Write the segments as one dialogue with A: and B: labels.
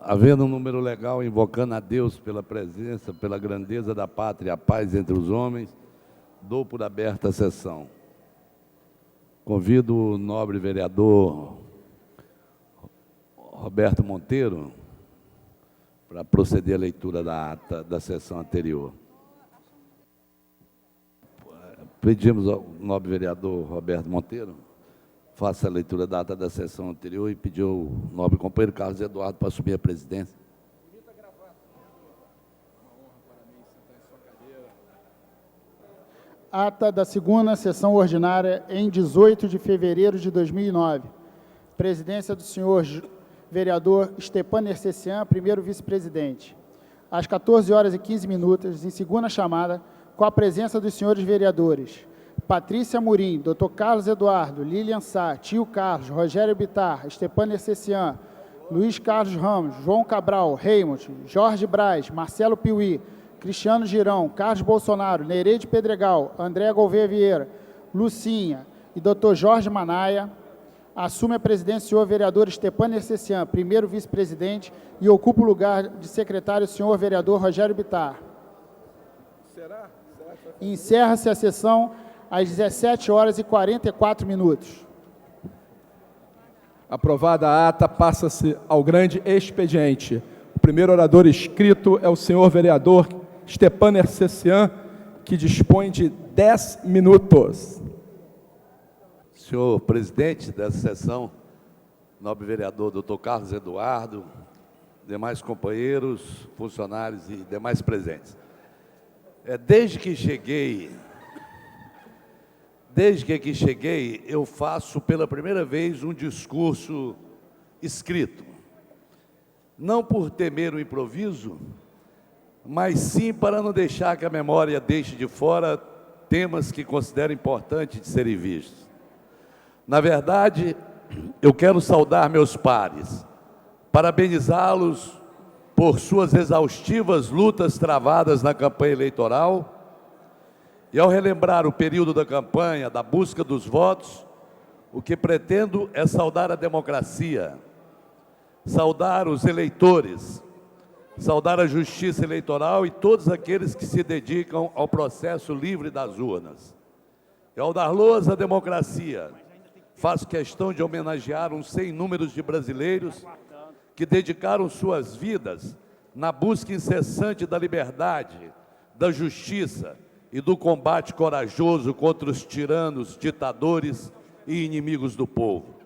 A: Havendo um número legal, invocando a Deus pela presença, pela grandeza da pátria e a paz entre os homens, dou por aberta a sessão. Convido o nobre vereador Roberto Monteiro para proceder à leitura da ata da sessão anterior. Pedimos ao nobre vereador Roberto Monteiro, faça a leitura da ata da sessão anterior e pediu ao nobre companheiro Carlos Eduardo para assumir a presidência.
B: Ata da segunda sessão ordinária em 18 de fevereiro de 2009. Presidência do senhor vereador Stepan Ercecian, primeiro vice-presidente. Às 14h15, em segunda chamada, com a presença dos senhores vereadores Patrícia Amorim, Dr. Carlos Eduardo, Lilian Sá, Tio Carlos, Rogério Bittar, Stepan Ercecian, Luiz Carlos Ramos, João Cabral, Raymond, Jorge Braz, Marcelo Piuí, Cristiano Girão, Carlos Bolsonaro, Nereide Pedregal, André Gouveia Vieira, Lucinha e Dr. Jorge Manaia, assume a presidência o senhor vereador Stepan Ercecian, primeiro vice-presidente, e ocupa o lugar de secretário o senhor vereador Rogério Bittar. Encerra-se a sessão às 17h44.
C: Aprovada a ata, passa-se ao grande expediente. O primeiro orador inscrito é o senhor vereador Stepan Ercecian, que dispõe de 10 minutos.
A: Senhor presidente dessa sessão, nobre vereador Dr. Carlos Eduardo, demais companheiros, funcionários e demais presentes. Desde que aqui cheguei, eu faço pela primeira vez um discurso escrito. Não por temer o improviso, mas sim para não deixar que a memória deixe de fora temas que considero importantes de serem vistos. Na verdade, eu quero saudar meus pares, parabenizá-los por suas exaustivas lutas travadas na campanha eleitoral, e ao relembrar o período da campanha, da busca dos votos, o que pretendo é saudar a democracia, saudar os eleitores, saudar a justiça eleitoral e todos aqueles que se dedicam ao processo livre das urnas. E ao dar loas à democracia, faço questão de homenagear um sem números de brasileiros que dedicaram suas vidas na busca incessante da liberdade, da justiça e do combate corajoso contra os tiranos, ditadores e inimigos do povo.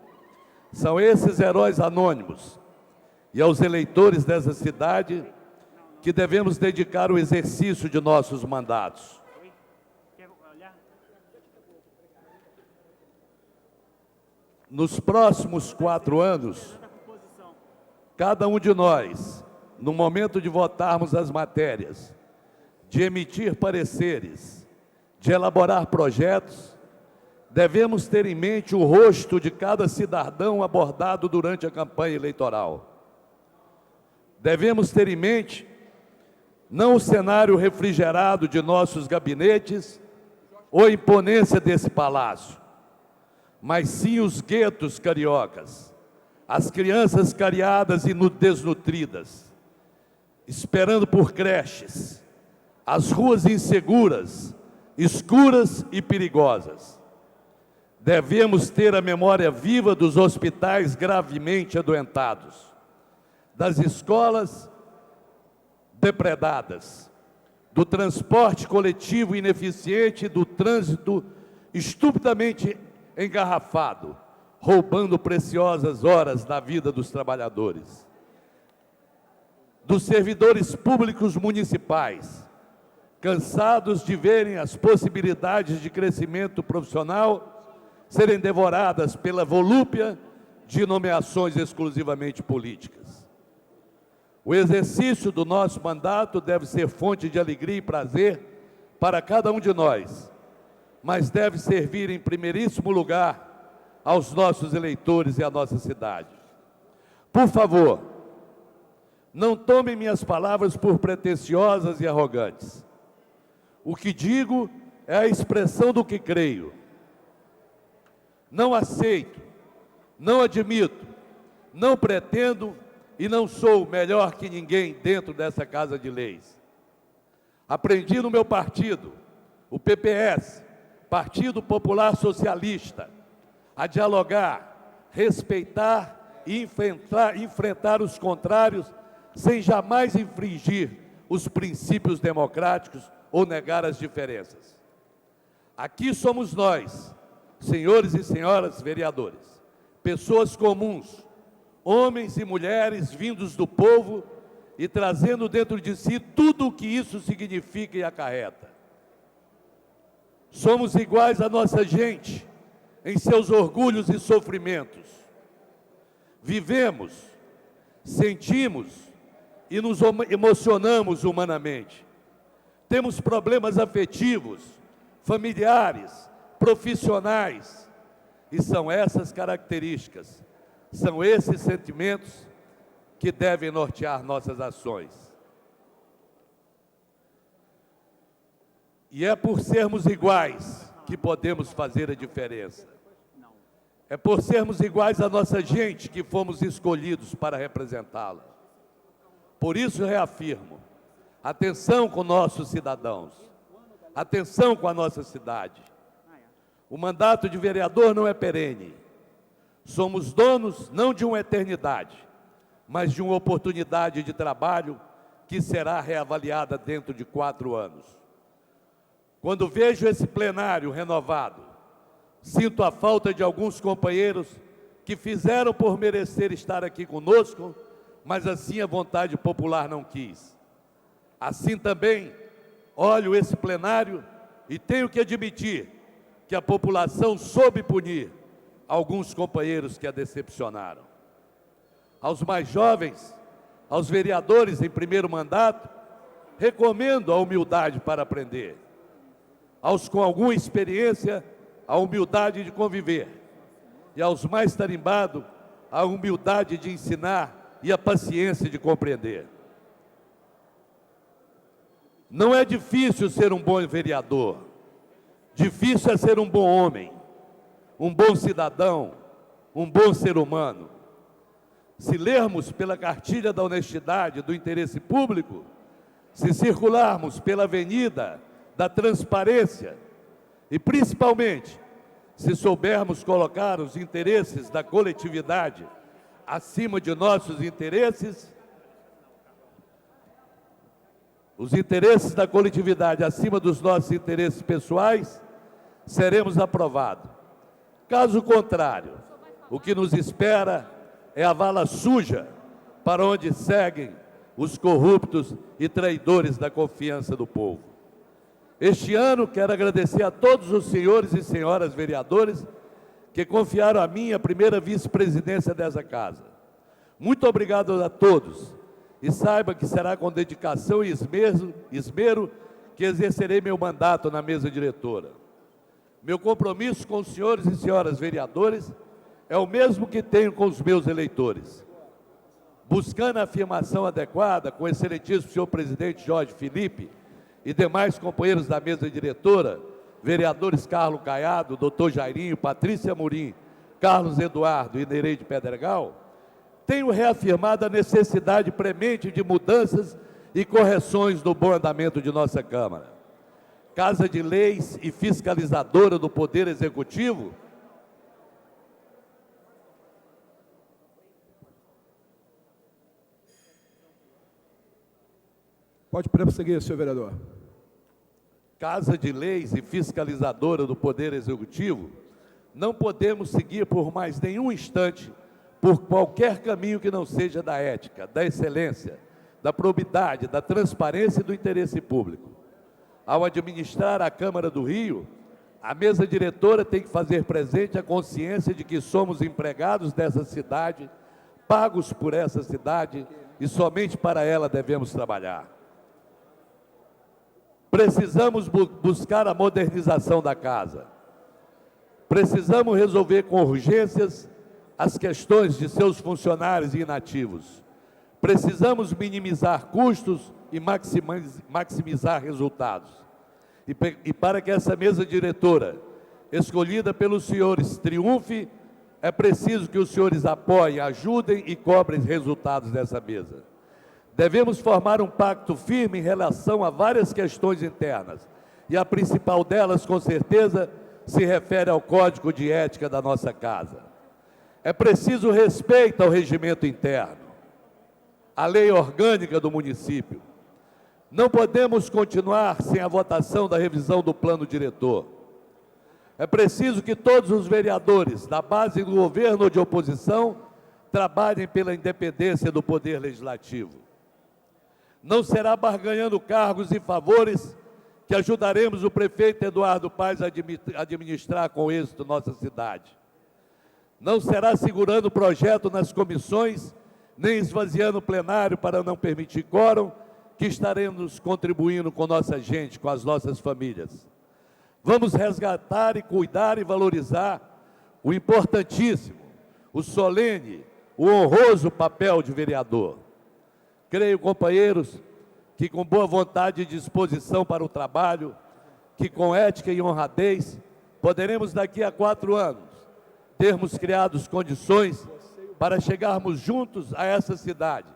A: São esses heróis anônimos e aos eleitores dessa cidade que devemos dedicar o exercício de nossos mandatos. Nos próximos 4 anos, cada um de nós, no momento de votarmos as matérias, de emitir pareceres, de elaborar projetos, devemos ter em mente o rosto de cada cidadão abordado durante a campanha eleitoral. Devemos ter em mente não o cenário refrigerado de nossos gabinetes ou a imponência desse palácio, mas sim os guetos cariocas, as crianças cariadas e desnutridas, esperando por creches, as ruas inseguras, escuras e perigosas. Devemos ter a memória viva dos hospitais gravemente adoentados, das escolas depredadas, do transporte coletivo ineficiente e do trânsito estupidamente engarrafado, roubando preciosas horas da vida dos trabalhadores, dos servidores públicos municipais, cansados de verem as possibilidades de crescimento profissional serem devoradas pela volúpia de nomeações exclusivamente políticas. O exercício do nosso mandato deve ser fonte de alegria e prazer para cada um de nós, mas deve servir em primeiríssimo lugar aos nossos eleitores e à nossa cidade. Por favor, não tomem minhas palavras por pretensiosas e arrogantes. O que digo é a expressão do que creio. Não aceito, não admito, não pretendo e não sou melhor que ninguém dentro dessa Casa de Leis. Aprendi no meu partido, o PPS, Partido Popular Socialista, a dialogar, respeitar e enfrentar os contrários sem jamais infringir os princípios democráticos ou negar as diferenças. Aqui somos nós, senhores e senhoras vereadores, pessoas comuns, homens e mulheres vindos do povo e trazendo dentro de si tudo o que isso significa e acarreta. Somos iguais à nossa gente em seus orgulhos e sofrimentos. Vivemos, sentimos e nos emocionamos humanamente. Temos problemas afetivos, familiares, profissionais, e são essas características, são esses sentimentos que devem nortear nossas ações. E é por sermos iguais que podemos fazer a diferença. É por sermos iguais à nossa gente que fomos escolhidos para representá-la. Por isso reafirmo, atenção com nossos cidadãos, atenção com a nossa cidade. O mandato de vereador não é perene. Somos donos não de uma eternidade, mas de uma oportunidade de trabalho que será reavaliada dentro de 4 anos. Quando vejo esse plenário renovado, sinto a falta de alguns companheiros que fizeram por merecer estar aqui conosco, mas assim a vontade popular não quis. Assim também, olho esse plenário e tenho que admitir que a população soube punir alguns companheiros que a decepcionaram. Aos mais jovens, aos vereadores em primeiro mandato, recomendo a humildade para aprender. Aos com alguma experiência, a humildade de conviver. E aos mais tarimbados, a humildade de ensinar e a paciência de compreender. Não é difícil ser um bom vereador. Difícil é ser um bom homem, um bom cidadão, um bom ser humano. Se lermos pela cartilha da honestidade, do interesse público, se circularmos pela avenida da transparência e, principalmente, se soubermos colocar os interesses da coletividade acima de nossos interesses, os interesses da coletividade acima dos nossos interesses pessoais, seremos aprovados. Caso contrário, o que nos espera é a vala suja para onde seguem os corruptos e traidores da confiança do povo. Este ano, quero agradecer a todos os senhores e senhoras vereadores que confiaram a mim a primeira vice-presidência dessa casa. Muito obrigado a todos e saiba que será com dedicação e esmero que exercerei meu mandato na mesa diretora. Meu compromisso com os senhores e senhoras vereadores é o mesmo que tenho com os meus eleitores. Buscando a afirmação adequada com o excelentíssimo senhor presidente Jorge Felipe e demais companheiros da mesa diretora, vereadores Carlos Caiado, doutor Jairinho, Patrícia Amorim, Carlos Eduardo e Nereide Pedregal, tenho reafirmado a necessidade premente de mudanças e correções no bom andamento de nossa Câmara. Casa de Leis e fiscalizadora do Poder Executivo,
C: Pode prosseguir, senhor vereador.
A: Casa de Leis e fiscalizadora do Poder Executivo, não podemos seguir por mais nenhum instante por qualquer caminho que não seja da ética, da excelência, da probidade, da transparência e do interesse público. Ao administrar a Câmara do Rio, a mesa diretora tem que fazer presente a consciência de que somos empregados dessa cidade, pagos por essa cidade e somente para ela devemos trabalhar. Precisamos buscar a modernização da casa. Precisamos resolver com urgências as questões de seus funcionários e inativos. Precisamos minimizar custos e maximizar resultados. E para que essa mesa diretora, escolhida pelos senhores, triunfe, É preciso que os senhores apoiem, ajudem e cobrem resultados dessa mesa. Devemos formar um pacto firme em relação a várias questões internas, e a principal delas, com certeza, se refere ao Código de Ética da nossa Casa. É preciso respeito ao regimento interno, à lei orgânica do município. Não podemos continuar sem a votação da revisão do plano diretor. É preciso que todos os vereadores, da base do governo ou de oposição, trabalhem pela independência do Poder Legislativo. Não será barganhando cargos e favores que ajudaremos o prefeito Eduardo Paes a administrar com êxito nossa cidade. Não será segurando o projeto nas comissões, nem esvaziando o plenário para não permitir quórum, que estaremos contribuindo com nossa gente, com as nossas famílias. Vamos resgatar e cuidar e valorizar o importantíssimo, o solene, o honroso papel de vereador. Creio, companheiros, que com boa vontade e disposição para o trabalho, que com ética e honradez, poderemos daqui a 4 anos termos criado condições para chegarmos juntos a essa cidade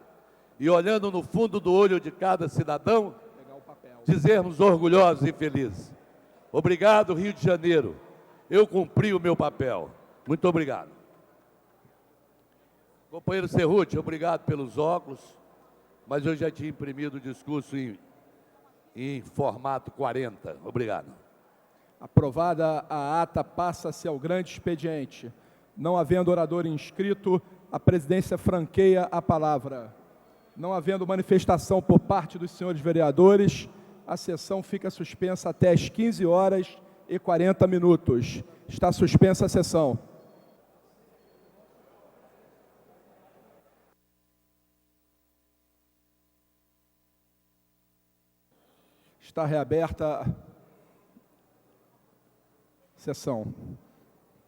A: e, olhando no fundo do olho de cada cidadão, dizermos orgulhosos e felizes: obrigado, Rio de Janeiro, eu cumpri o meu papel. Muito obrigado. Companheiro Cerruti, obrigado pelos óculos, mas eu já tinha imprimido o discurso em formato 40. Obrigado.
C: Aprovada a ata, passa-se ao grande expediente. Não havendo orador inscrito, a presidência franqueia a palavra. Não havendo manifestação por parte dos senhores vereadores, a sessão fica suspensa até às 15h40. Está suspensa a sessão. Está reaberta a sessão.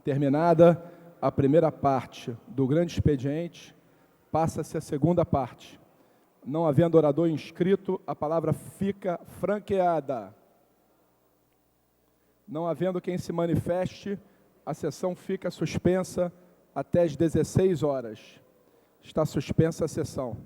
C: Terminada a primeira parte do grande expediente, passa-se a segunda parte. Não havendo orador inscrito, a palavra fica franqueada. Não havendo quem se manifeste, a sessão fica suspensa até às 16h. Está suspensa a sessão.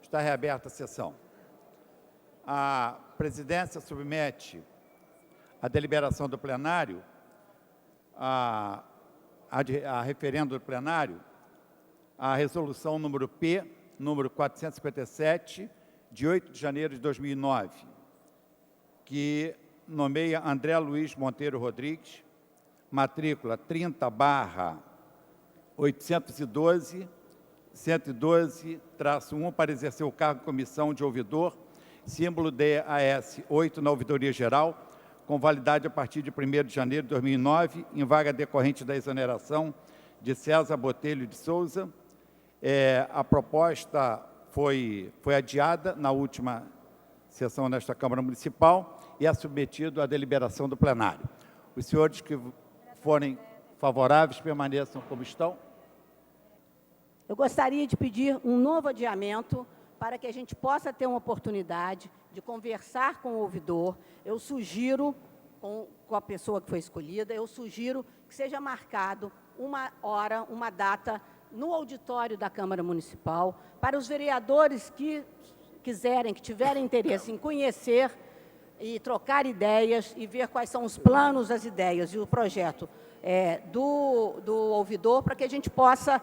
D: Está reaberta a sessão. A presidência submete a deliberação do plenário, a referendo do plenário, a resolução número P, número 457, de 8 de janeiro de 2009, que nomeia André Luiz Monteiro Rodrigues, matrícula 30/812, 112-1, para exercer o cargo de comissão de ouvidor, símbolo DAS 8 na Ouvidoria Geral, com validade a partir de 1º de janeiro de 2009, em vaga decorrente da exoneração de César Botelho de Souza. A proposta foi adiada na última sessão desta Câmara Municipal e é submetido à deliberação do plenário. Os senhores que forem favoráveis permaneçam como estão.
E: Eu gostaria de pedir um novo adiamento para que a gente possa ter uma oportunidade de conversar com o ouvidor. Eu sugiro, com a pessoa que foi escolhida, eu sugiro que seja marcado uma hora, uma data, no auditório da Câmara Municipal, para os vereadores que quiserem, que tiverem interesse em conhecer e trocar ideias e ver quais são os planos, as ideias e o projeto do ouvidor, para que a gente possa,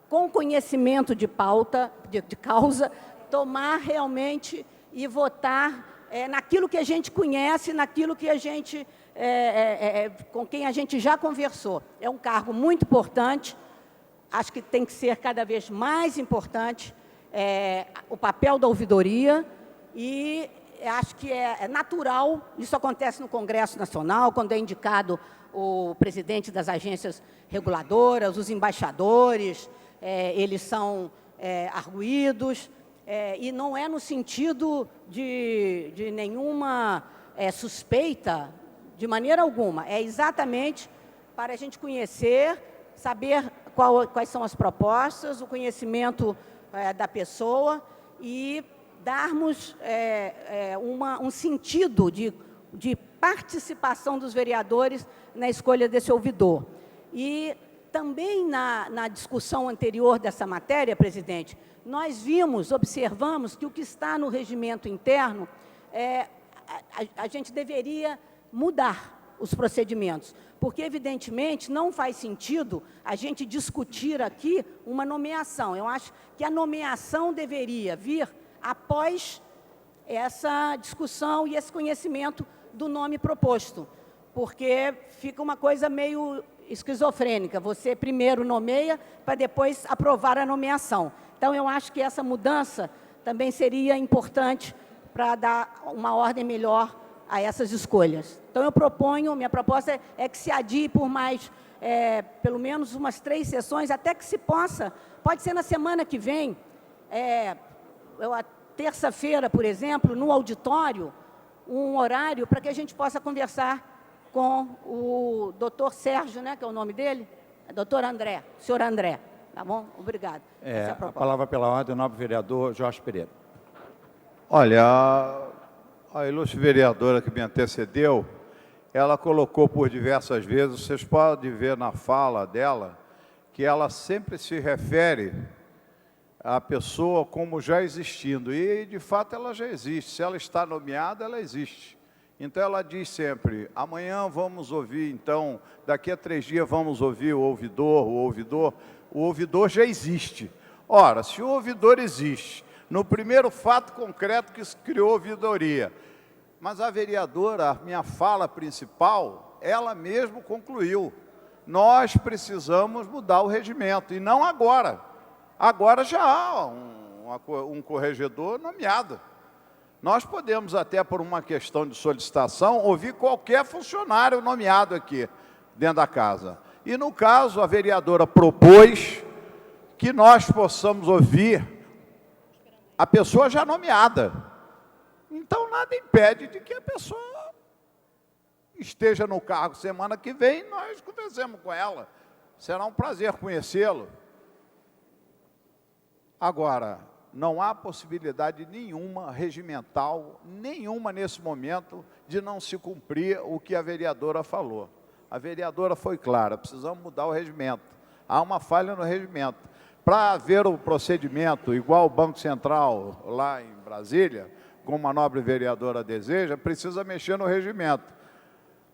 E: com conhecimento de pauta, de causa, tomar realmente e votar naquilo que a gente conhece, naquilo que a gente, com quem a gente já conversou. É um cargo muito importante, acho que tem que ser cada vez mais importante o papel da ouvidoria, e acho que é natural, isso acontece no Congresso Nacional, quando é indicado o presidente das agências reguladoras, os embaixadores, eles são arguidos, e não é no sentido de nenhuma suspeita, de maneira alguma. É exatamente para a gente conhecer, saber quais são as propostas, o conhecimento da pessoa, e darmos um sentido de participação dos vereadores na escolha desse ouvidor. E também na discussão anterior dessa matéria, presidente, nós observamos que o que está no regimento interno, a gente deveria mudar os procedimentos, porque, evidentemente, não faz sentido a gente discutir aqui uma nomeação. Eu acho que a nomeação deveria vir após essa discussão e esse conhecimento do nome proposto, porque fica uma coisa meio esquizofrênica. Você primeiro nomeia para depois aprovar a nomeação. Então, eu acho que essa mudança também seria importante para dar uma ordem melhor a essas escolhas. Então, minha proposta é que se adie por mais, pelo menos umas 3 sessões, até que se pode ser na semana que vem, terça-feira, por exemplo, no auditório, um horário para que a gente possa conversar com o doutor Sérgio, né, que é o nome dele, doutor André, senhor André, tá bom? Obrigado.
D: A palavra pela ordem, o nobre vereador Jorge Pereira.
F: Olha, a ilustre vereadora que me antecedeu, ela colocou por diversas vezes, vocês podem ver na fala dela, que ela sempre se refere à pessoa como já existindo, e de fato ela já existe, se ela está nomeada, ela existe. Então ela diz sempre, amanhã vamos ouvir, então, daqui a 3 dias vamos ouvir o ouvidor já existe. Ora, se o ouvidor existe, no primeiro fato concreto que se criou a ouvidoria, mas a vereadora, a minha fala principal, ela mesmo concluiu, nós precisamos mudar o regimento, e não agora. Agora já há um corregedor nomeado. Nós podemos até, por uma questão de solicitação, ouvir qualquer funcionário nomeado aqui dentro da casa. E, no caso, a vereadora propôs que nós possamos ouvir a pessoa já nomeada. Então, nada impede de que a pessoa esteja no cargo semana que vem e nós conversemos com ela. Será um prazer conhecê-lo. Agora, não há possibilidade nenhuma, regimental, nenhuma nesse momento, de não se cumprir o que a vereadora falou. A vereadora foi clara, precisamos mudar o regimento. Há uma falha no regimento. Para haver o procedimento igual o Banco Central lá em Brasília, como a nobre vereadora deseja, precisa mexer no regimento.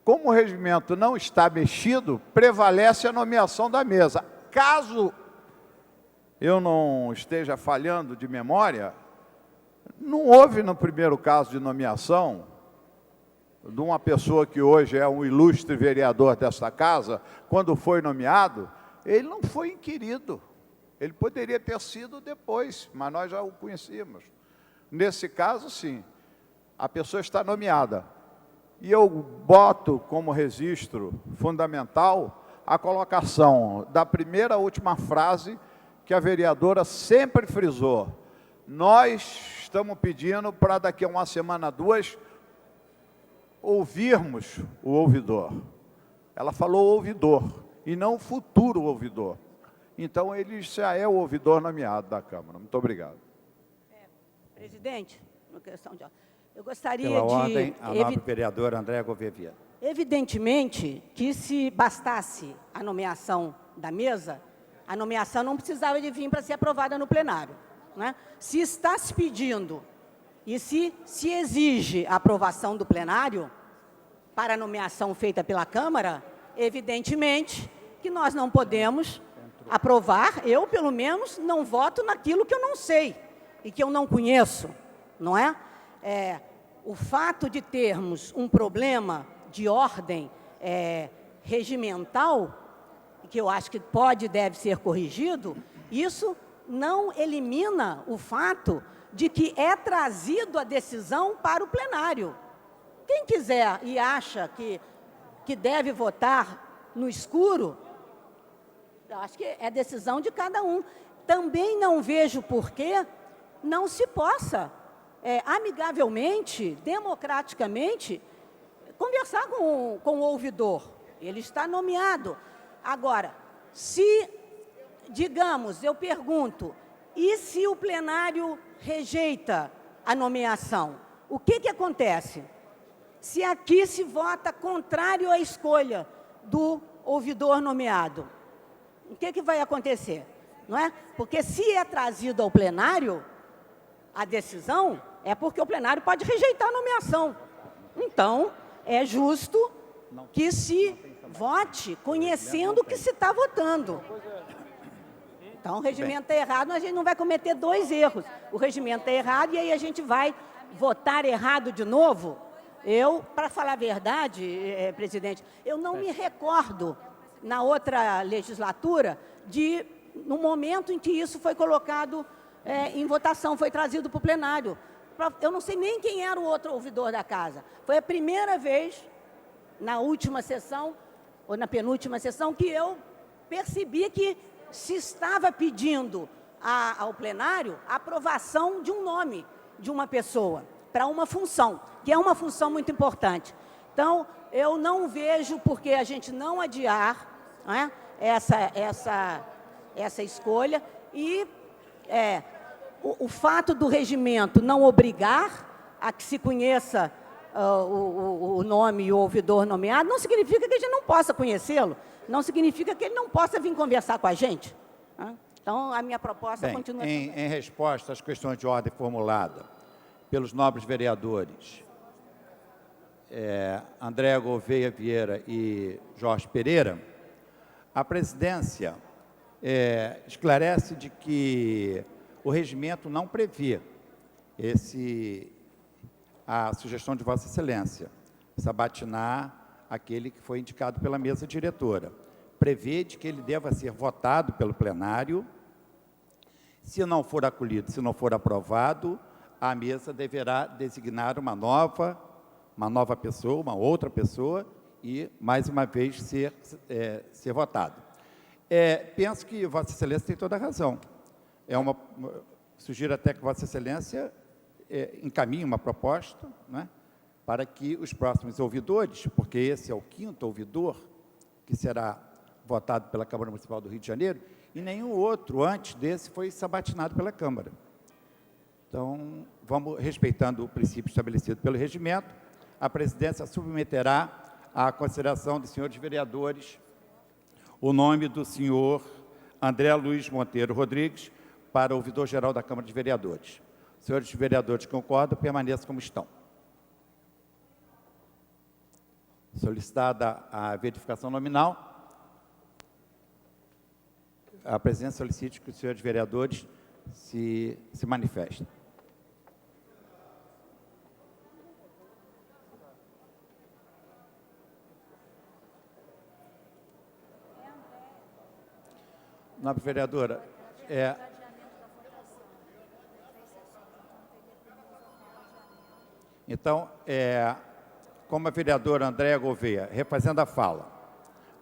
F: Como o regimento não está mexido, prevalece a nomeação da mesa. Caso eu não esteja falhando de memória, não houve no primeiro caso de nomeação de uma pessoa que hoje é um ilustre vereador desta casa, quando foi nomeado, ele não foi inquirido. Ele poderia ter sido depois, mas nós já o conhecíamos. Nesse caso, sim, a pessoa está nomeada. E eu boto como registro fundamental a colocação da primeira à última frase que a vereadora sempre frisou. Nós estamos pedindo para daqui a 1 semana, 2, ouvirmos o ouvidor. Ela falou ouvidor, e não o futuro ouvidor. Então, ele já é o ouvidor nomeado da Câmara. Muito obrigado.
E: Presidente, uma questão de... Eu gostaria
D: Pela
E: de...
D: ordem, a nobre vereadora Andréa Gouveia Viana.
E: Evidentemente que, se bastasse a nomeação da mesa, a nomeação não precisava de vir para ser aprovada no plenário, né? Se está se pedindo e se exige a aprovação do plenário para a nomeação feita pela Câmara, evidentemente que nós não podemos aprovar, eu, pelo menos, não voto naquilo que eu não sei e que eu não conheço, não é? O fato de termos um problema de ordem regimental, que eu acho que pode e deve ser corrigido, isso não elimina o fato de que é trazido a decisão para o plenário. Quem quiser e acha que deve votar no escuro, eu acho que é decisão de cada um. Também não vejo por que não se possa, amigavelmente, democraticamente, conversar com o ouvidor. Ele está nomeado. Agora, se, digamos, eu pergunto, E se o plenário rejeita a nomeação, o que acontece? Se aqui se vota contrário à escolha do ouvidor nomeado, o que vai acontecer? Não é? Porque se é trazido ao plenário a decisão, é porque o plenário pode rejeitar a nomeação. Então, é justo que se vote conhecendo o que se está votando. Então, o regimento está errado, mas a gente não vai cometer 2 erros. O regimento está errado e aí a gente vai votar errado de novo. Eu, para falar a verdade, presidente, eu não me recordo, na outra legislatura, no momento em que isso foi colocado em votação, foi trazido para o plenário. Eu não sei nem quem era o outro ouvidor da casa. Foi a primeira vez, na última sessão, ou na penúltima sessão, que eu percebi que se estava pedindo ao plenário a aprovação de um nome de uma pessoa para uma função, que é uma função muito importante. Então, eu não vejo por que a gente não adiar, né, essa escolha e o fato do regimento não obrigar a que se conheça o nome e o ouvidor nomeado, não significa que a gente não possa conhecê-lo, não significa que ele não possa vir conversar com a gente. Né? Então, a minha proposta continua...
D: Em resposta às questões de ordem formulada pelos nobres vereadores André Gouveia Vieira e Jorge Pereira, a presidência esclarece de que o regimento não prevê a sugestão de Vossa Excelência, sabatinar aquele que foi indicado pela mesa diretora. Prevê de que ele deva ser votado pelo plenário. Se não for acolhido, se não for aprovado, a mesa deverá designar uma nova pessoa, uma outra pessoa, e, mais uma vez, ser votado. Penso que Vossa Excelência tem toda a razão. Sugiro até que Vossa Excelência encaminhe uma proposta, né, para que os próximos ouvidores, porque esse é o 5º ouvidor que será votado pela Câmara Municipal do Rio de Janeiro, e nenhum outro antes desse foi sabatinado pela Câmara. Então, vamos respeitando o princípio estabelecido pelo regimento, a presidência submeterá à consideração dos senhores vereadores o nome do senhor André Luiz Monteiro Rodrigues para ouvidor-geral da Câmara de Vereadores. Senhores vereadores que concordam, permaneçam como estão. Solicitada a verificação nominal, a presidência solicita que os senhores vereadores se manifestem. Nobre vereadora, então, como a vereadora Andréa Gouveia, refazendo a fala,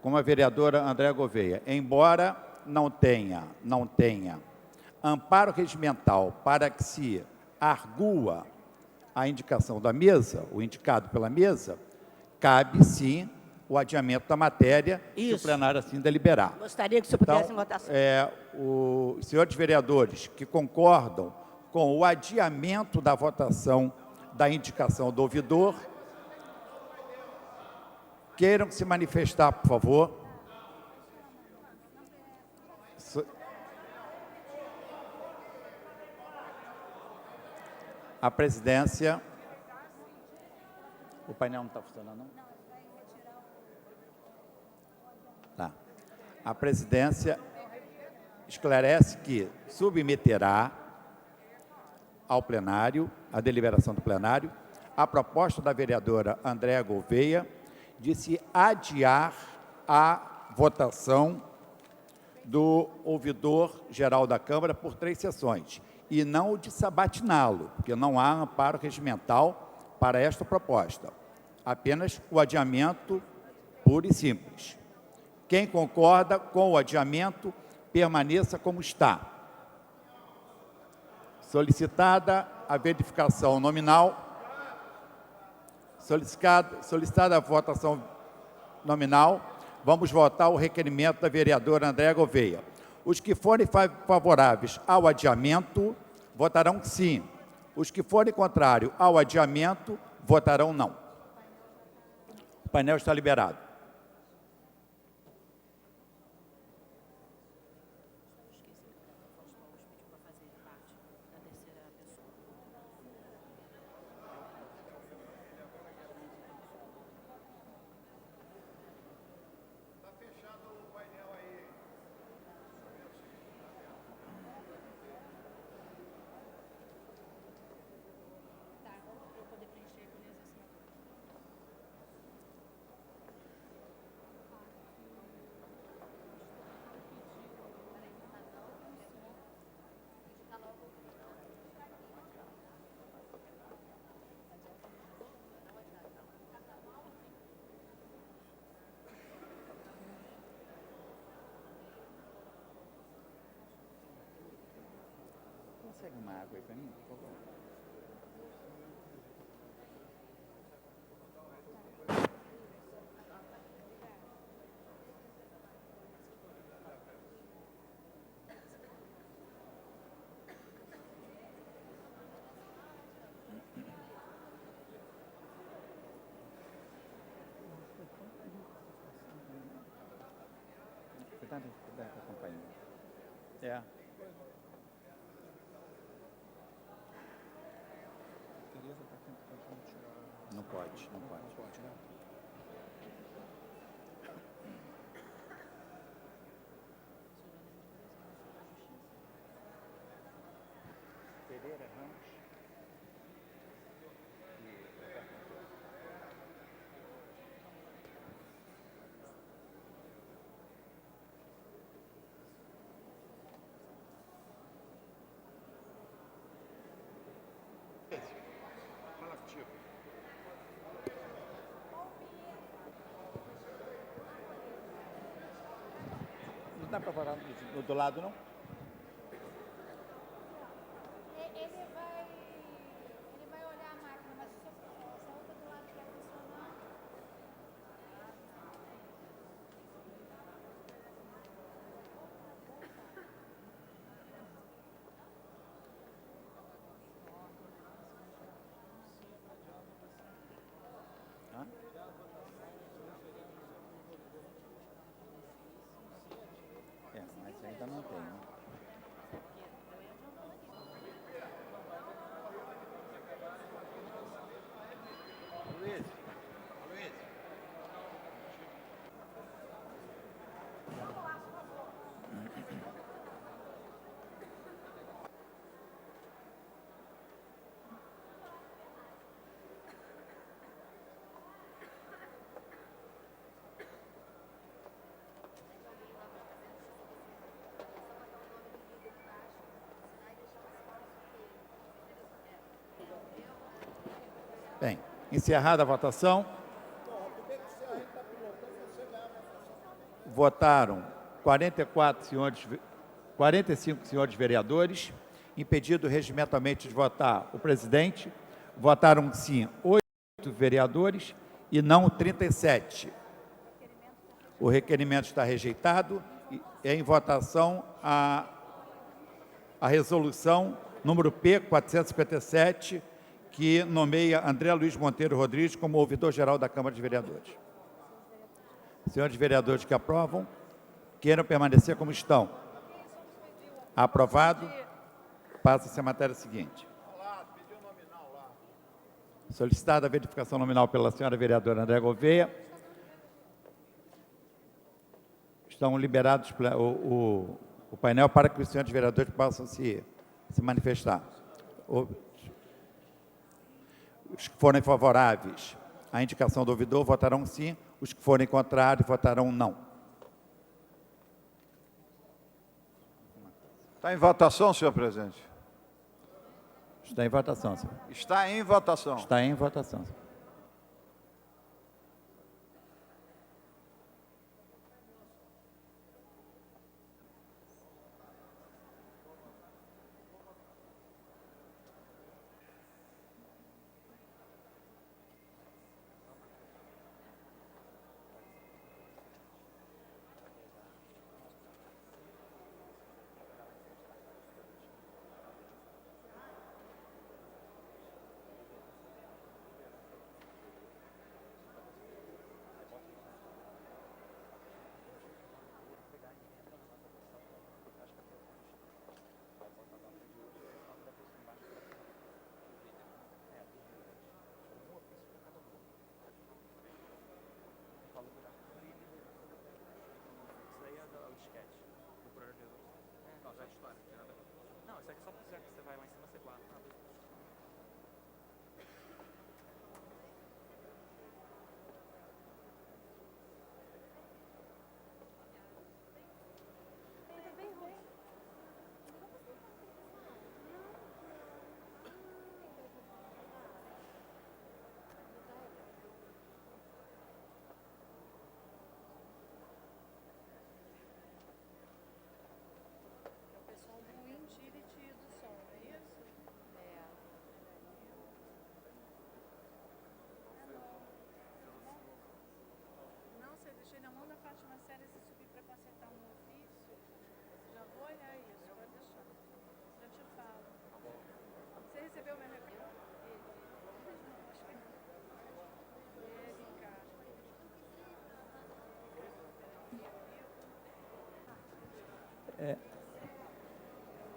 D: como a vereadora Andréa Gouveia, embora não tenha amparo regimental para que se argua a indicação da mesa, o indicado pela mesa, cabe, sim, o adiamento da matéria, se o plenário assim deliberar.
E: Gostaria que o senhor pudesse em votação.
D: Os senhores vereadores que concordam com o adiamento da votação da indicação do ouvidor, queiram se manifestar, por favor. A presidência... O painel não está funcionando, não? Tá. A presidência esclarece que submeterá ao plenário, à deliberação do plenário, a proposta da vereadora Andréa Gouveia de se adiar a votação do ouvidor-geral da Câmara por 3 sessões, e não de sabatiná-lo, porque não há amparo regimental para esta proposta. Apenas o adiamento puro e simples. Quem concorda com o adiamento, permaneça como está. Solicitada a verificação nominal. Solicitada a votação nominal, vamos votar o requerimento da vereadora Andréa Gouveia. Os que forem favoráveis ao adiamento, votarão sim. Os que forem contrários ao adiamento, votarão não. O painel está liberado. Consegue uma água aí para mim, por favor? Cuidado com a companhia. É. Não pode, não pode. Não pode, né? Pereira Ramos. Fala contigo. Não dá para parar do lado, não?
G: Ele vai olhar a máquina, mas se a outra do lado quer funcionar...
D: Hã? É, mas ainda não tem, né? Luiz. Bem, encerrada a votação. Votaram 45 senhores vereadores, impedido regimentalmente de votar o presidente. Votaram sim 8 vereadores e não 37. O requerimento está rejeitado e é em votação a resolução número P 457, que nomeia André Luiz Monteiro Rodrigues como ouvidor-geral da Câmara de Vereadores. Senhores vereadores que aprovam, queiram permanecer como estão. Aprovado. Passa-se a matéria seguinte. Solicitada a verificação nominal pela senhora vereadora André Gouveia. Estão liberados o painel para que os senhores vereadores possam se manifestar. Os que forem favoráveis à indicação do ouvidor votarão sim, os que forem contrários votarão não.
F: Está em votação, senhor presidente?
D: Está em votação, senhor.
F: Está em votação.
D: Está em votação, senhor.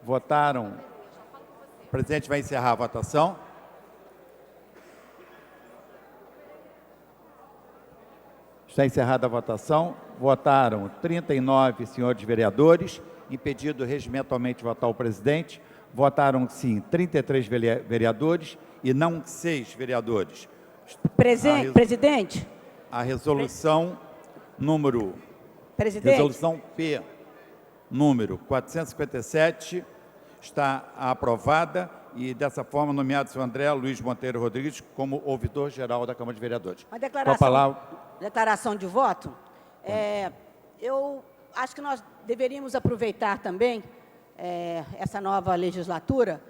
D: Votaram. O presidente vai encerrar a votação. Está encerrada a votação. Votaram 39 senhores vereadores, impedido regimentalmente de votar o presidente. Votaram, sim, 33 vereadores e não 6 vereadores.
E: Presidente.
D: A resolução número...
E: Presidente.
D: Resolução P, número 457, está aprovada e, dessa forma, nomeado o senhor André Luiz Monteiro Rodrigues como ouvidor-geral da Câmara de Vereadores.
E: Uma
D: Com a palavra...
E: declaração de voto. Eu acho que nós deveríamos aproveitar também essa nova legislatura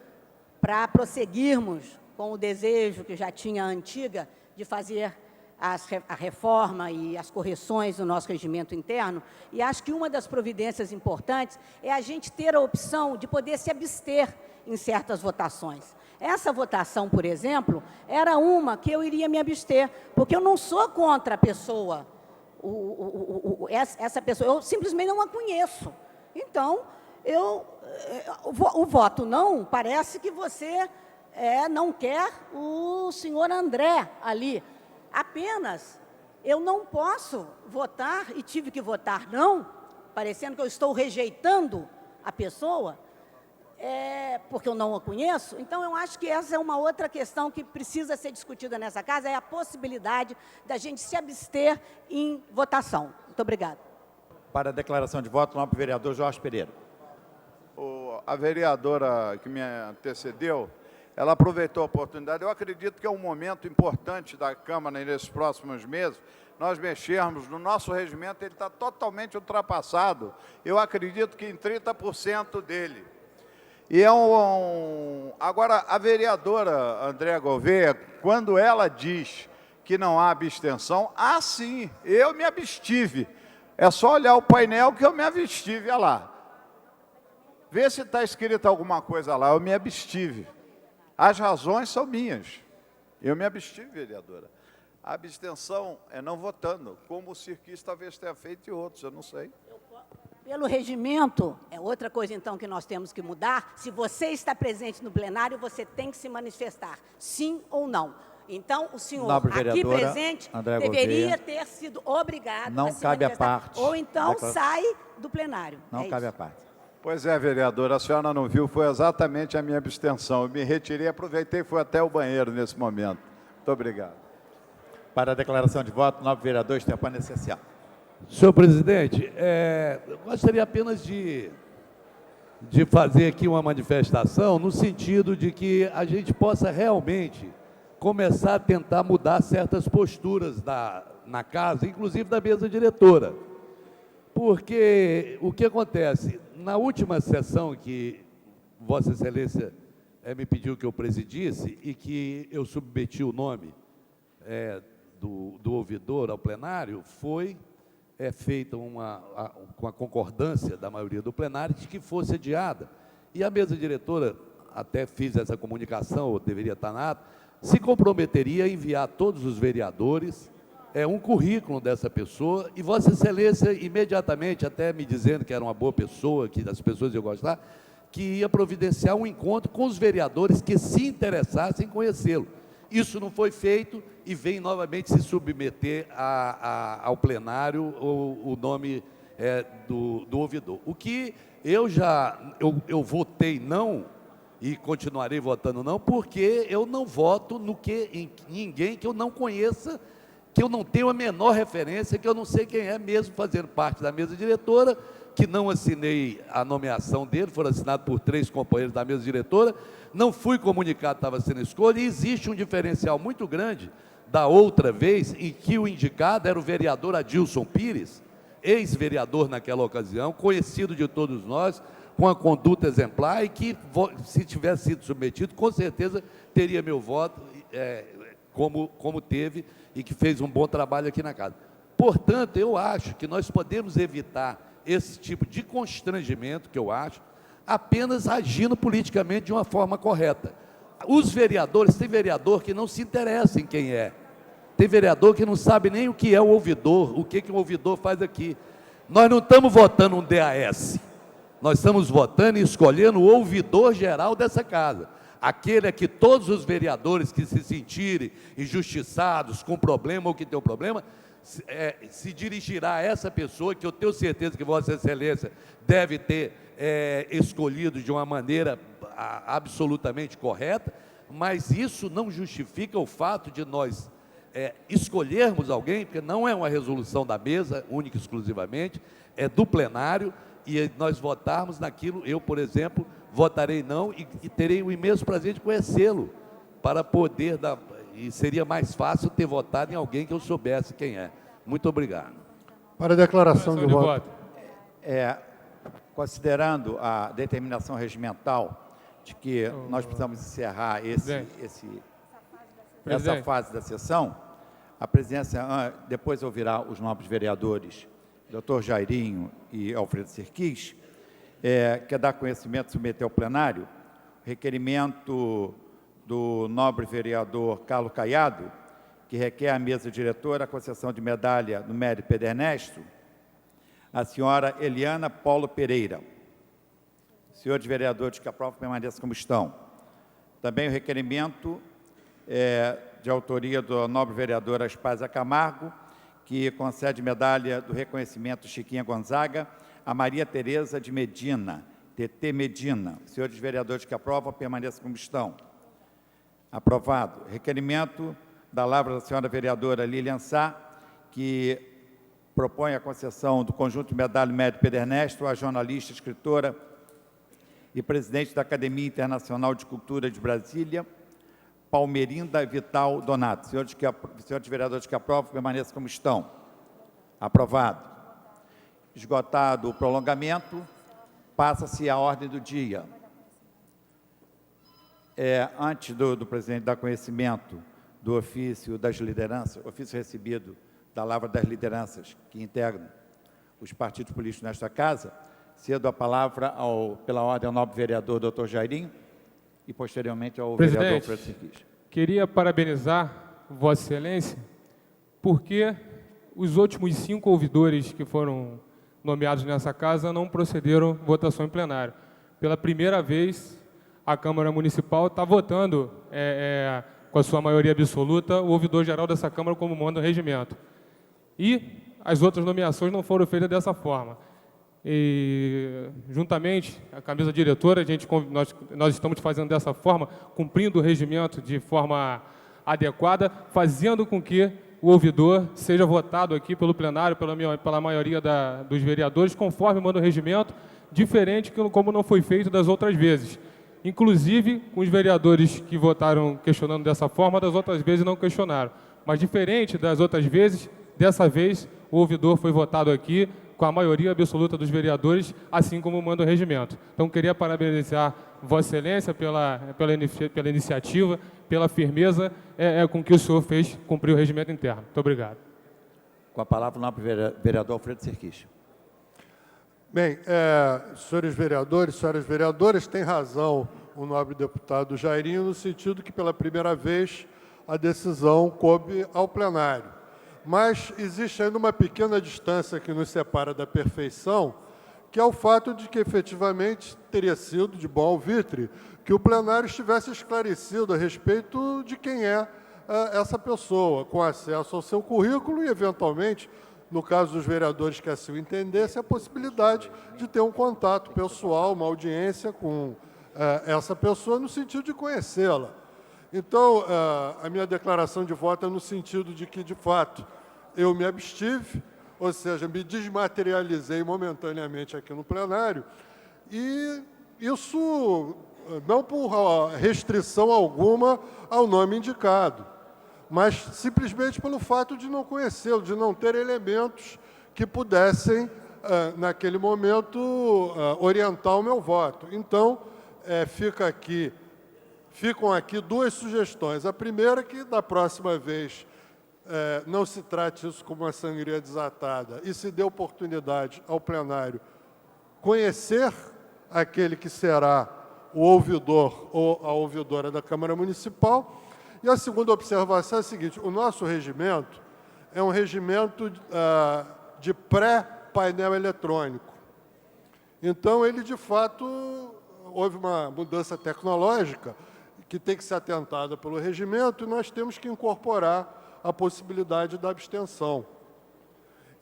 E: para prosseguirmos com o desejo que já tinha a antiga de fazer a reforma e as correções do nosso regimento interno, e acho que uma das providências importantes é a gente ter a opção de poder se abster em certas votações. Essa votação, por exemplo, era uma que eu iria me abster, porque eu não sou contra a pessoa, essa pessoa, eu simplesmente não a conheço. Então, o voto não, parece que você não quer o senhor André ali. Apenas, eu não posso votar, e tive que votar não, parecendo que eu estou rejeitando a pessoa, porque eu não a conheço. Então, eu acho que essa é uma outra questão que precisa ser discutida nessa casa, é a possibilidade da gente se abster em votação. Muito obrigada.
D: Para a declaração de voto, o nobre vereador Jorge Pereira.
F: A vereadora que me antecedeu, ela aproveitou a oportunidade. Eu acredito que é um momento importante da Câmara nesses próximos meses, nós mexermos no nosso regimento, ele está totalmente ultrapassado. Eu acredito que em 30% dele. E agora, a vereadora Andréa Gouveia, quando ela diz que não há abstenção, sim, eu me abstive. É só olhar o painel que eu me abstive, olha lá. Vê se está escrito alguma coisa lá, eu me abstive. As razões são minhas. Eu me abstive, vereadora. A abstenção é não votando, como o Sirquis talvez tenha feito e outros, eu não sei.
E: Pelo regimento, é outra coisa, então, que nós temos que mudar. Se você está presente no plenário, você tem que se manifestar, sim ou não. Então, o senhor aqui presente deveria ter sido obrigado a se manifestar. Ou então, sai do plenário.
D: Não cabe a parte.
F: Pois é, vereadora, a senhora não viu, foi exatamente a minha abstenção. Eu me retirei, aproveitei e fui até o banheiro nesse momento. Muito obrigado.
D: Para a declaração de voto, o nobre vereador Stepano Essencial.
A: Senhor presidente, eu gostaria apenas de fazer aqui uma manifestação no sentido de que a gente possa realmente começar a tentar mudar certas posturas na casa, inclusive da mesa diretora. Porque o que acontece? Na última sessão que Vossa Excelência me pediu que eu presidisse e que eu submeti o nome do ouvidor ao plenário, foi feita com a concordância da maioria do plenário de que fosse adiada. E a mesa diretora, até fiz essa comunicação, ou deveria estar na ata, se comprometeria a enviar a todos os vereadores um currículo dessa pessoa, e Vossa Excelência, imediatamente, até me dizendo que era uma boa pessoa, que as pessoas iam gostar, que ia providenciar um encontro com os vereadores que se interessassem em conhecê-lo. Isso não foi feito e vem novamente se submeter ao plenário o nome do ouvidor. O que eu votei não, e continuarei votando não, porque eu não voto em ninguém que eu não conheça, que eu não tenho a menor referência, que eu não sei quem é, mesmo fazendo parte da mesa diretora, que não assinei a nomeação dele, foram assinados por 3 companheiros da mesa diretora, não fui comunicado que estava sendo escolha, e existe um diferencial muito grande da outra vez, em que o indicado era o vereador Adilson Pires, ex-vereador naquela ocasião, conhecido de todos nós, com a conduta exemplar, e que, se tivesse sido submetido, com certeza teria meu voto, como teve, e que fez um bom trabalho aqui na casa. Portanto, eu acho que nós podemos evitar esse tipo de constrangimento, que eu acho, apenas agindo politicamente de uma forma correta. Os vereadores, tem vereador que não se interessa em quem é, tem vereador que não sabe nem o que é o ouvidor, o que o ouvidor faz aqui. Nós não estamos votando um DAS, Nós estamos votando e escolhendo o ouvidor geral dessa casa. Aquele a que todos os vereadores que se sentirem injustiçados, com problema ou que tenham problema, se dirigirá a essa pessoa, que eu tenho certeza que Vossa Excelência deve ter escolhido de uma maneira absolutamente correta, mas isso não justifica o fato de nós escolhermos alguém, porque não é uma resolução da mesa, única e exclusivamente, é do plenário, e nós votarmos naquilo. Eu, por exemplo, votarei não e terei o imenso prazer de conhecê-lo, para poder dar, e seria mais fácil ter votado em alguém que eu soubesse quem é. Muito obrigado.
H: Para a declaração de voto.
D: Considerando a determinação regimental de que nós precisamos encerrar essa fase da sessão, a presidência depois ouvirá os nobres vereadores, Dr. Jairinho e Alfredo Serquis, quer dar conhecimento, submeter ao plenário, requerimento do nobre vereador Carlos Caiado, que requer à mesa diretora a concessão de medalha no mérito Pedro Ernesto, a senhora Eliana Paulo Pereira. Senhores vereadores que aprovam, permaneçam como estão. Também o requerimento de autoria do nobre vereador Aspásia Camargo, que concede medalha do reconhecimento Chiquinha Gonzaga a Maria Tereza de Medina, TT Medina. Senhores vereadores que aprovam, permaneçam como estão. Aprovado. Requerimento da lavra da senhora vereadora Lilian Sá, que propõe a concessão do conjunto de medalha mérito Pedro Ernesto à jornalista, escritora e presidente da Academia Internacional de Cultura de Brasília, Palmerinda Vital Donato. Senhores vereadores que aprovam, permaneçam como estão. Aprovado. Esgotado o prolongamento, passa-se à ordem do dia. Antes do presidente dar conhecimento do ofício das lideranças, ofício recebido da lavra das lideranças que integram os partidos políticos nesta casa, cedo a palavra, pela ordem, ao nobre vereador Dr. Jairinho e, posteriormente, ao vereador Alfredo Serquis.
I: Queria parabenizar Vossa Excelência, porque os últimos 5 ouvidores que foram nomeados nessa casa não procederam votação em plenário. Pela primeira vez, a Câmara Municipal está votando, com a sua maioria absoluta, o ouvidor geral dessa Câmara como manda o regimento. E as outras nomeações não foram feitas dessa forma. E, juntamente, a mesa diretora, nós estamos fazendo dessa forma, cumprindo o regimento de forma adequada, fazendo com que o ouvidor seja votado aqui pelo plenário, pela maioria dos vereadores, conforme manda o regimento, diferente como não foi feito das outras vezes. Inclusive, com os vereadores que votaram questionando dessa forma, das outras vezes não questionaram. Mas, diferente das outras vezes, dessa vez, o ouvidor foi votado aqui com a maioria absoluta dos vereadores, assim como manda o regimento. Então, queria parabenizar Vossa Excelência pela iniciativa, pela firmeza com que o senhor fez cumprir o regimento interno. Muito obrigado.
D: Com a palavra, o nobre vereador Alfredo Serquis.
H: Bem, senhores vereadores, senhoras vereadoras, tem razão o nobre deputado Jairinho, no sentido que, pela primeira vez, a decisão coube ao plenário. Mas existe ainda uma pequena distância que nos separa da perfeição, que é o fato de que, efetivamente, teria sido de bom alvitre que o plenário estivesse esclarecido a respeito de quem é essa pessoa, com acesso ao seu currículo e, eventualmente, no caso dos vereadores que assim o entendessem, a possibilidade de ter um contato pessoal, uma audiência com essa pessoa, no sentido de conhecê-la. Então, a minha declaração de voto é no sentido de que, de fato, eu me abstive, ou seja, me desmaterializei momentaneamente aqui no plenário, e isso não por restrição alguma ao nome indicado, mas simplesmente pelo fato de não conhecê-lo, de não ter elementos que pudessem, naquele momento, orientar o meu voto. Então, ficam aqui 2 sugestões. A primeira é que, da próxima vez, não se trate isso como uma sangria desatada e se dê oportunidade ao plenário conhecer aquele que será o ouvidor ou a ouvidora da Câmara Municipal. E a segunda observação é a seguinte: o nosso regimento é um regimento de pré-painel eletrônico. Então, ele, de fato, houve uma mudança tecnológica que tem que ser atentada pelo regimento e nós temos que incorporar a possibilidade da abstenção.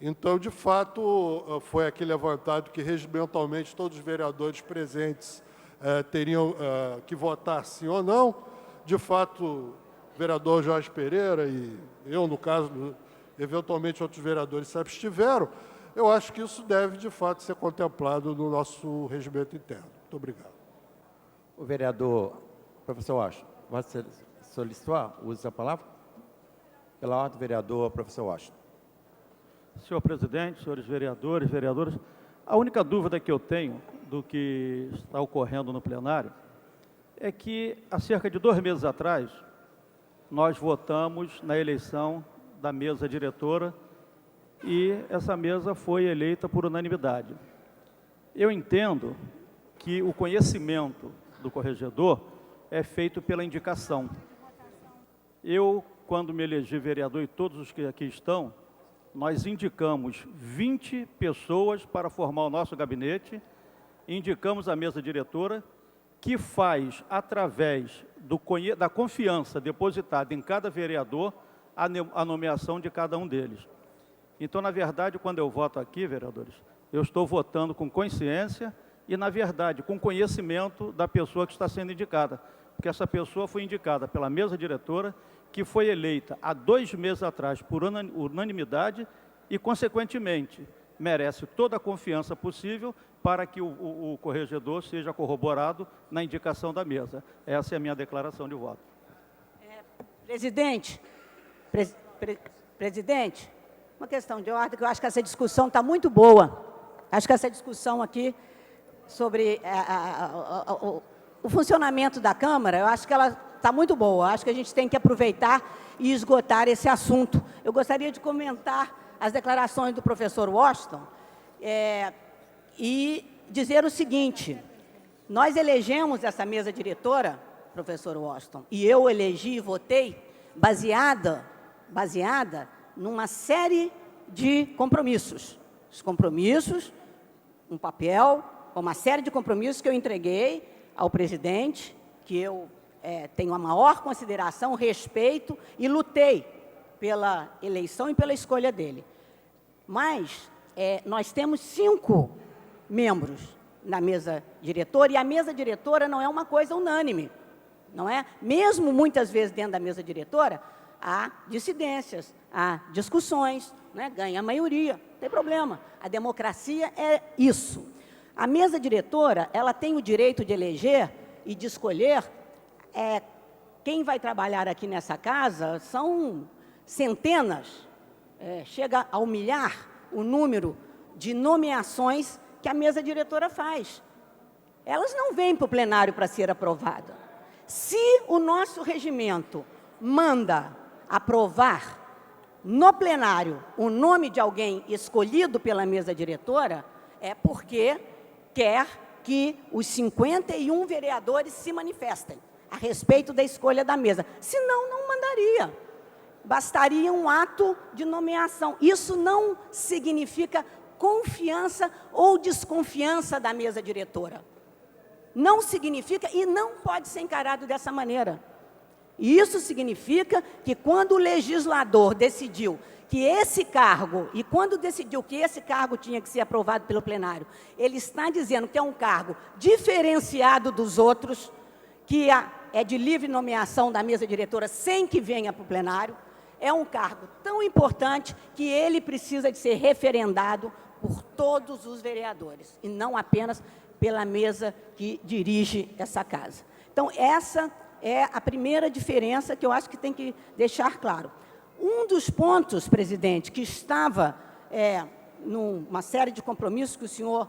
H: Então, de fato, foi aqui levantado que, regimentalmente, todos os vereadores presentes teriam que votar sim ou não. De fato, o vereador Jorge Pereira e eu, no caso, eventualmente outros vereadores se abstiveram. Eu acho que isso deve, de fato, ser contemplado no nosso regimento interno. Muito obrigado.
J: O vereador, professor Washington, você solicitar, use a palavra? Pela ordem, vereador, professor Washington.
K: Senhor presidente, senhores vereadores, vereadoras, a única dúvida que eu tenho do que está ocorrendo no plenário é que, há cerca de 2 meses atrás, nós votamos na eleição da mesa diretora e essa mesa foi eleita por unanimidade. Eu entendo que o conhecimento do corregedor é feito pela indicação. Eu, quando me elegi vereador, e todos os que aqui estão, nós indicamos 20 pessoas para formar o nosso gabinete, indicamos a mesa diretora, que faz, através da confiança depositada em cada vereador, a nomeação de cada um deles. Então, na verdade, quando eu voto aqui, vereadores, eu estou votando com consciência e, na verdade, com conhecimento da pessoa que está sendo indicada, porque essa pessoa foi indicada pela mesa diretora, que foi eleita há 2 meses atrás por unanimidade e, consequentemente, merece toda a confiança possível para que o corregedor seja corroborado na indicação da mesa. Essa é a minha declaração de voto.
E: Presidente, presidente, uma questão de ordem, que eu acho que essa discussão está muito boa. Acho que essa discussão aqui sobre o funcionamento da Câmara, eu acho que ela está muito boa. Acho que a gente tem que aproveitar e esgotar esse assunto. Eu gostaria de comentar as declarações do professor Washington e dizer o seguinte: nós elegemos essa mesa diretora, professor Washington, e eu elegi e votei baseada numa série de compromissos. Os compromissos, um papel, uma série de compromissos que eu entreguei ao presidente, que eu tenho a maior consideração, respeito e lutei pela eleição e pela escolha dele. Mas nós temos 5 membros na mesa diretora, e a mesa diretora não é uma coisa unânime, não é? Mesmo muitas vezes dentro da mesa diretora, há dissidências, há discussões, né? Ganha a maioria, não tem problema. A democracia é isso. A mesa diretora, ela tem o direito de eleger e de escolher quem vai trabalhar aqui nessa casa. São centenas, chega a humilhar o número de nomeações que a mesa diretora faz. Elas não vêm para o plenário para ser aprovada. Se o nosso regimento manda aprovar no plenário o nome de alguém escolhido pela mesa diretora, é porque quer que os 51 vereadores se manifestem a respeito da escolha da mesa. Senão, não mandaria. Bastaria um ato de nomeação. Isso não significa confiança ou desconfiança da mesa diretora. Não significa e não pode ser encarado dessa maneira. E isso significa que quando o legislador decidiu que esse cargo, e quando decidiu que esse cargo tinha que ser aprovado pelo plenário, ele está dizendo que é um cargo diferenciado dos outros, que é de livre nomeação da mesa diretora sem que venha para o plenário, é um cargo tão importante que ele precisa de ser referendado por todos os vereadores, e não apenas pela mesa que dirige essa casa. Então, essa é a primeira diferença que eu acho que tem que deixar claro. Um dos pontos, presidente, que estava numa série de compromissos que o senhor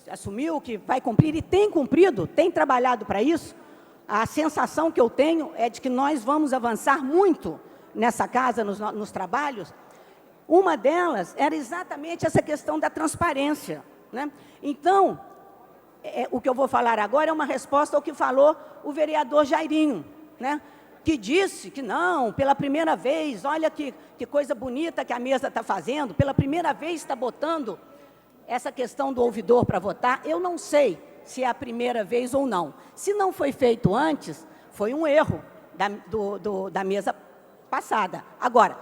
E: assumiu, que vai cumprir e tem cumprido, tem trabalhado para isso, a sensação que eu tenho é de que nós vamos avançar muito nessa casa, nos trabalhos. Uma delas era exatamente essa questão da transparência, né? Então, o que eu vou falar agora é uma resposta ao que falou o vereador Jairinho, né? Que disse que não, pela primeira vez, olha que coisa bonita que a mesa está fazendo, pela primeira vez está botando essa questão do ouvidor para votar, eu não sei se é a primeira vez ou não. Se não foi feito antes, foi um erro da mesa passada. Agora,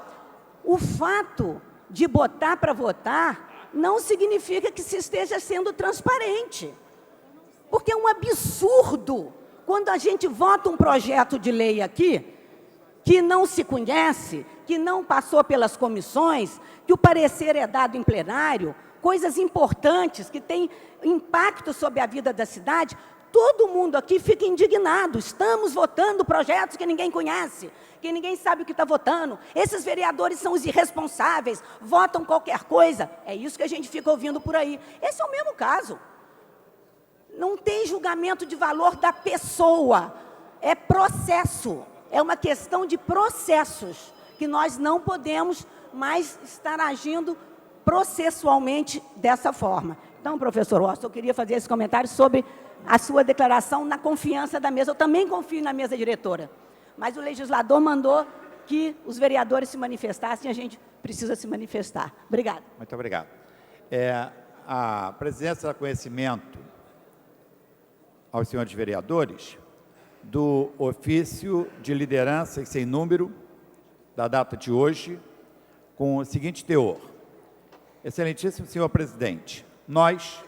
E: o fato de botar para votar não significa que se esteja sendo transparente. Porque é um absurdo quando a gente vota um projeto de lei aqui, que não se conhece, que não passou pelas comissões, que o parecer é dado em plenário, coisas importantes que têm impacto sobre a vida da cidade, todo mundo aqui fica indignado. Estamos votando projetos que ninguém conhece, que ninguém sabe o que está votando. Esses vereadores são os irresponsáveis, votam qualquer coisa. É isso que a gente fica ouvindo por aí. Esse é o mesmo caso. Não tem julgamento de valor da pessoa, é processo. É uma questão de processos, que nós não podemos mais estar agindo processualmente dessa forma. Então, professor Washington, eu queria fazer esse comentário sobre a sua declaração na confiança da mesa. Eu também confio na mesa diretora, mas o legislador mandou que os vereadores se manifestassem e a gente precisa se manifestar. Obrigada.
D: Muito obrigado. A presidência dá conhecimento aos senhores vereadores do ofício de liderança e sem número da data de hoje, com o seguinte teor: Excelentíssimo senhor presidente, nós,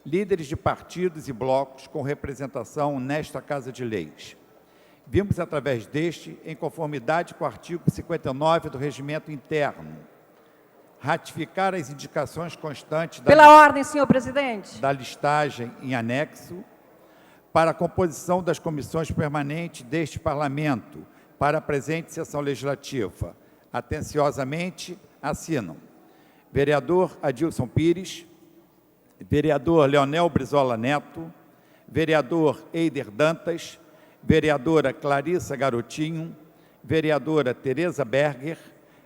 D: líderes de partidos e blocos com representação nesta Casa de Leis, vimos através deste, em conformidade com o artigo 59 do Regimento Interno, ratificar as indicações constantes
L: Pela ordem, senhor presidente.
D: Da listagem em anexo para a composição das comissões permanentes deste Parlamento para a presente sessão legislativa. Atenciosamente assinam vereador Adilson Pires, vereador Leonel Brizola Neto, vereador Eider Dantas, vereadora Clarissa Garotinho, vereadora Tereza Berger,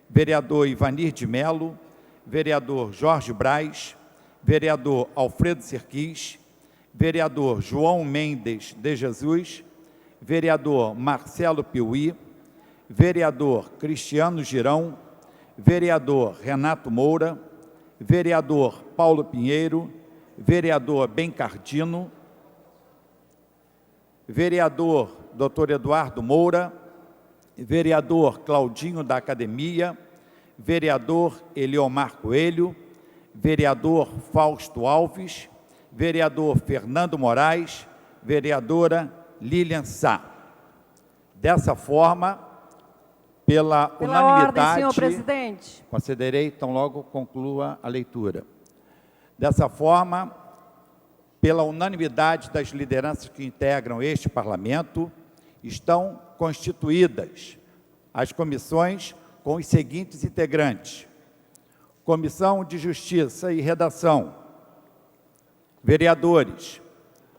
D: vereador Ivanir de Melo, vereador Jorge Braz, vereador Alfredo Serquis, vereador João Mendes de Jesus, vereador Marcelo Piuí, vereador Cristiano Girão, vereador Renato Moura, vereador Paulo Pinheiro, vereador Bencardino, vereador Dr. Eduardo Moura, vereador Claudinho da Academia, vereador Eliomar Coelho, vereador Fausto Alves, vereador Fernando Moraes, vereadora Lilian Sá. Dessa forma, pela unanimidade,
L: ordem, senhor presidente.
D: Concederei, então logo conclua a leitura. Dessa forma, pela unanimidade das lideranças que integram este Parlamento, estão constituídas as comissões com os seguintes integrantes: Comissão de Justiça e Redação, vereadores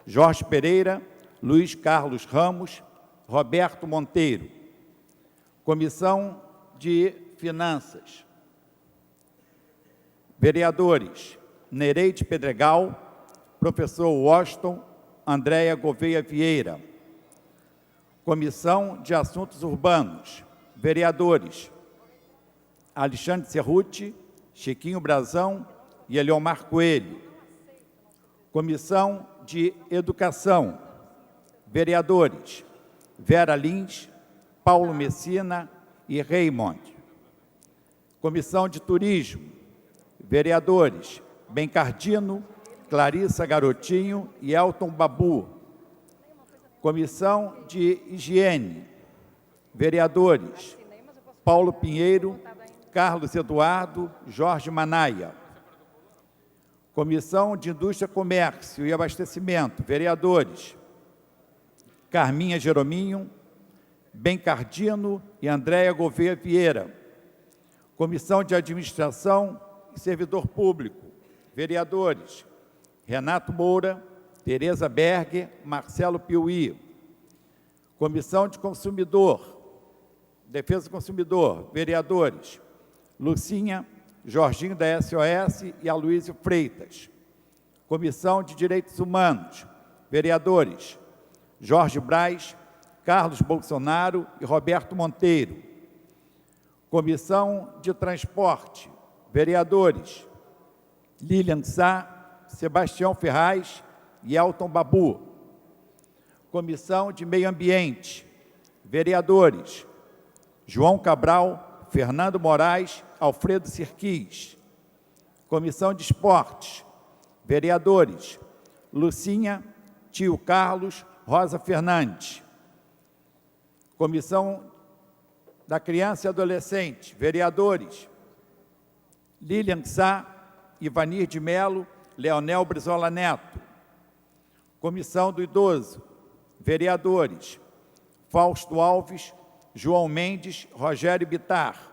D: Jorge Pereira, Luiz Carlos Ramos, Roberto Monteiro. Comissão de Finanças, vereadores Nereide Pedregal, professor Washington, Andréia Gouveia Vieira. Comissão de Assuntos Urbanos, vereadores Alexandre Cerruti, Chiquinho Brazão e Eliomar Coelho. Comissão de Educação, vereadores Vera Lins, Paulo Messina e Raymond. Comissão de Turismo, vereadores Bencardino, Clarissa Garotinho e Elton Babu. Comissão de Higiene, vereadores Paulo Pinheiro, Carlos Eduardo, Jorge Manaia. Comissão de Indústria, Comércio e Abastecimento, vereadores Carminha Jerominho, Bencardino e Andréia Gouveia Vieira. Comissão de Administração e Servidor Público, vereadores Renato Moura, Tereza Berger, Marcelo Piuí. Comissão de Consumidor, Defesa do Consumidor, vereadores Lucinha, Jorginho da SOS e Aloysio Freitas. Comissão de Direitos Humanos, vereadores Jorge Braz, Carlos Bolsonaro e Roberto Monteiro. Comissão de Transporte, vereadores Lilian Sá, Sebastião Ferraz e Elton Babu. Comissão de Meio Ambiente, vereadores João Cabral, Fernando Moraes, Alfredo Sirquis. Comissão de Esportes, vereadores Lucinha, Tio Carlos, Rosa Fernandes. Comissão da Criança e Adolescente, vereadores Lilian Sá, Ivanir de Melo, Leonel Brizola Neto. Comissão do Idoso, vereadores Fausto Alves, João Mendes, Rogério Bittar.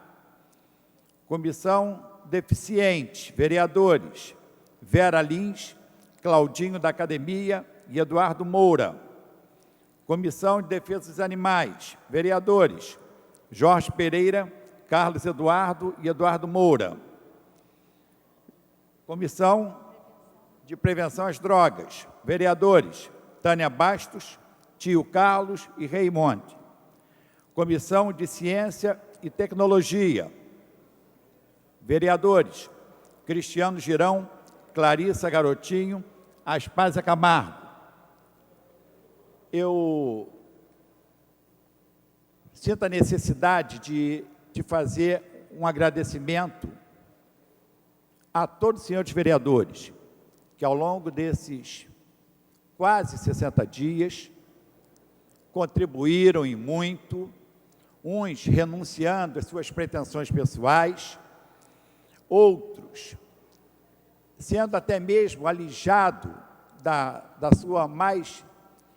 D: Comissão Deficiente, vereadores Vera Lins, Claudinho da Academia e Eduardo Moura. Comissão de Defesa dos Animais, vereadores Jorge Pereira, Carlos Eduardo e Eduardo Moura. Comissão de Prevenção às Drogas, vereadores Tânia Bastos, Tio Carlos e Raimonde. Comissão de Ciência e Tecnologia, vereadores Cristiano Girão, Clarissa Garotinho, Aspásia Camargo. Eu sinto a necessidade de fazer um agradecimento a todos os senhores vereadores que, ao longo desses quase 60 dias, contribuíram e muito, uns renunciando às suas pretensões pessoais, outros sendo até mesmo alijado da sua mais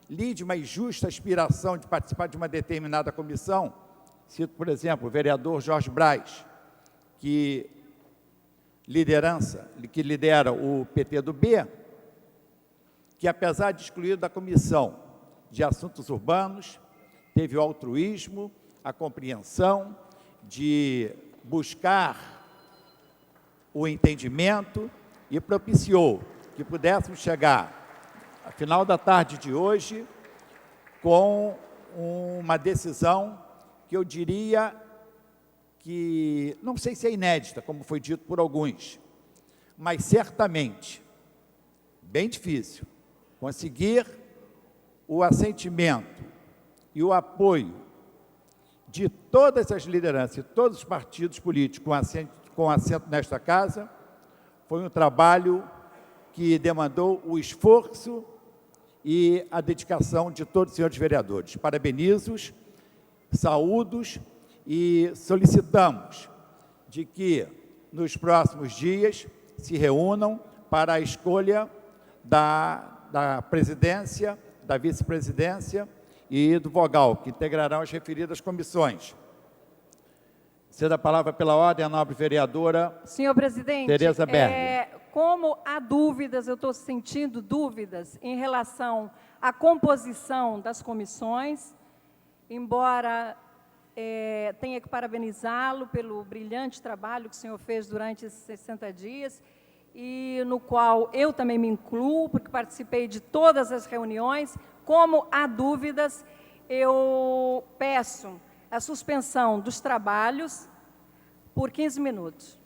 D: lídima e justa aspiração de participar de uma determinada comissão. Cito, por exemplo, o vereador Jorge Braz, que lidera o PT do B, que apesar de excluído da comissão de assuntos urbanos, teve o altruísmo, a compreensão de buscar o entendimento e propiciou que pudéssemos chegar ao final da tarde de hoje com uma decisão que eu diria que, não sei se é inédita, como foi dito por alguns, mas certamente, bem difícil, conseguir o assentimento e o apoio de todas as lideranças, de todos os partidos políticos com assento nesta casa, foi um trabalho que demandou o esforço e a dedicação de todos os senhores vereadores. Parabenizo-os, saúdos e solicitamos de que nos próximos dias se reúnam para a escolha da presidência, da vice-presidência e do vogal, que integrarão as referidas comissões. Cedo a palavra pela ordem à nobre vereadora
L: Senhor presidente,
D: Tereza Berger.
L: Como há dúvidas, eu estou sentindo dúvidas em relação à composição das comissões, embora tenha que parabenizá-lo pelo brilhante trabalho que o senhor fez durante esses 60 dias, e no qual eu também me incluo, porque participei de todas as reuniões. Como há dúvidas, eu peço a suspensão dos trabalhos por 15 minutos.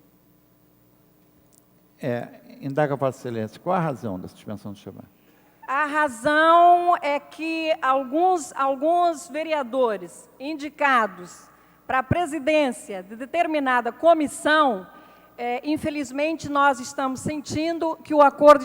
J: Indaga Vossa Excelência, qual a razão da suspensão do trabalho?
L: A razão é que alguns vereadores indicados para a presidência de determinada comissão, infelizmente, nós estamos sentindo que o acordo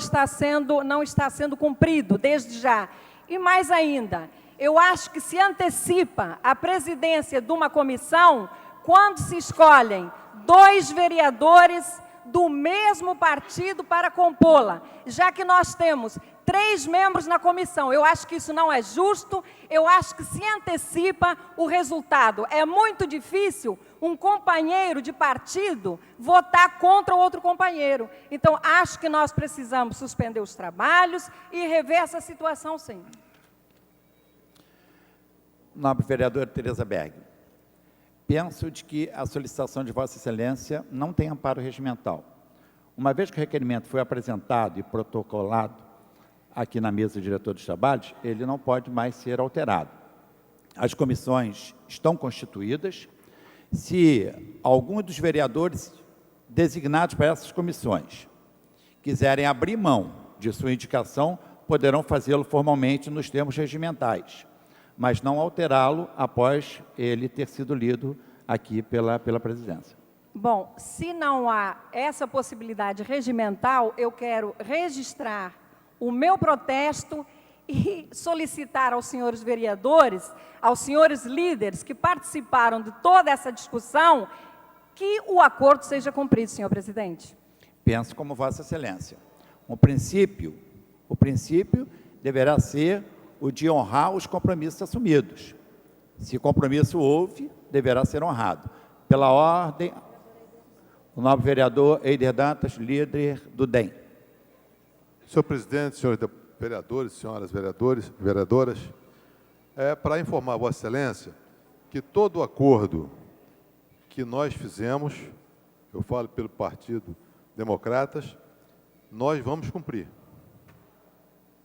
L: não está sendo cumprido desde já. E mais ainda, eu acho que se antecipa a presidência de uma comissão quando se escolhem 2 vereadores do mesmo partido para compô-la, já que nós temos 3 membros na comissão. Eu acho que isso não é justo, eu acho que se antecipa o resultado. É muito difícil um companheiro de partido votar contra o outro companheiro. Então, acho que nós precisamos suspender os trabalhos e rever essa situação, sim.
D: Nobre vereadora Tereza Berger, penso de que a solicitação de Vossa Excelência não tem amparo regimental. Uma vez que o requerimento foi apresentado e protocolado aqui na mesa do diretor dos trabalhos, ele não pode mais ser alterado. As comissões estão constituídas. Se algum dos vereadores designados para essas comissões quiserem abrir mão de sua indicação, poderão fazê-lo formalmente nos termos regimentais, mas não alterá-lo após ele ter sido lido aqui pela presidência.
L: Bom, se não há essa possibilidade regimental, eu quero registrar o meu protesto e solicitar aos senhores vereadores, aos senhores líderes que participaram de toda essa discussão, que o acordo seja cumprido, senhor presidente.
D: Penso como Vossa Excelência. O princípio deverá ser o de honrar os compromissos assumidos. Se compromisso houve, deverá ser honrado. Pela ordem, o nobre vereador Eider Dantas, líder do DEM.
M: Senhor presidente, senhores vereadores, senhoras vereadoras, para informar Vossa Excelência que todo o acordo que nós fizemos, eu falo pelo Partido Democratas, nós vamos cumprir.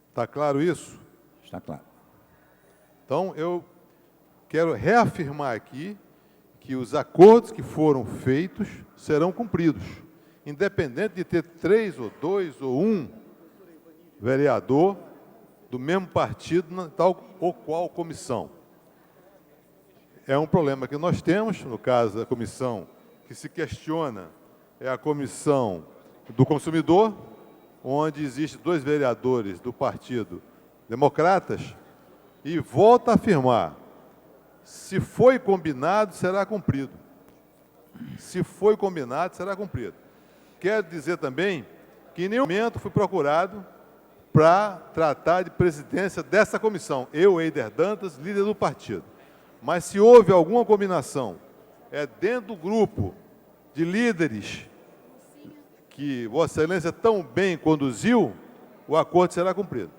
M: Está claro isso?
D: Está claro.
M: Então, eu quero reafirmar aqui que os acordos que foram feitos serão cumpridos, independente de ter 3 ou 2 ou 1 vereador do mesmo partido na tal ou qual comissão. É um problema que nós temos, no caso da comissão que se questiona, é a Comissão do Consumidor, onde existem 2 vereadores do Partido Democratas, e volto a afirmar, se foi combinado, será cumprido. Se foi combinado, será cumprido. Quero dizer também que em nenhum momento fui procurado para tratar de presidência dessa comissão. Eu, Eider Dantas, líder do partido. Mas se houve alguma combinação, dentro do grupo de líderes que Vossa Excelência tão bem conduziu, o acordo será cumprido.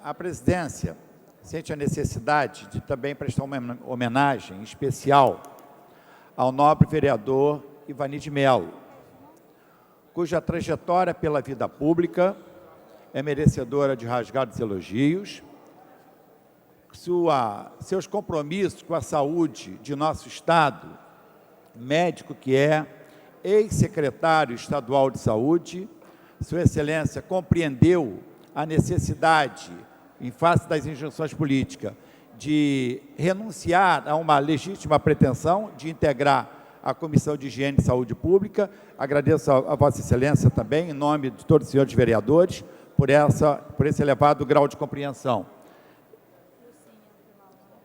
D: A presidência sente a necessidade de também prestar uma homenagem especial ao nobre vereador Ivani de Mello, cuja trajetória pela vida pública é merecedora de rasgados elogios. Seus compromissos com a saúde de nosso Estado, médico que é, ex-secretário estadual de saúde, Sua Excelência compreendeu a necessidade, em face das injunções políticas, de renunciar a uma legítima pretensão de integrar a Comissão de Higiene e Saúde Pública. Agradeço a Vossa Excelência também, em nome de todos os senhores vereadores, por esse elevado grau de compreensão.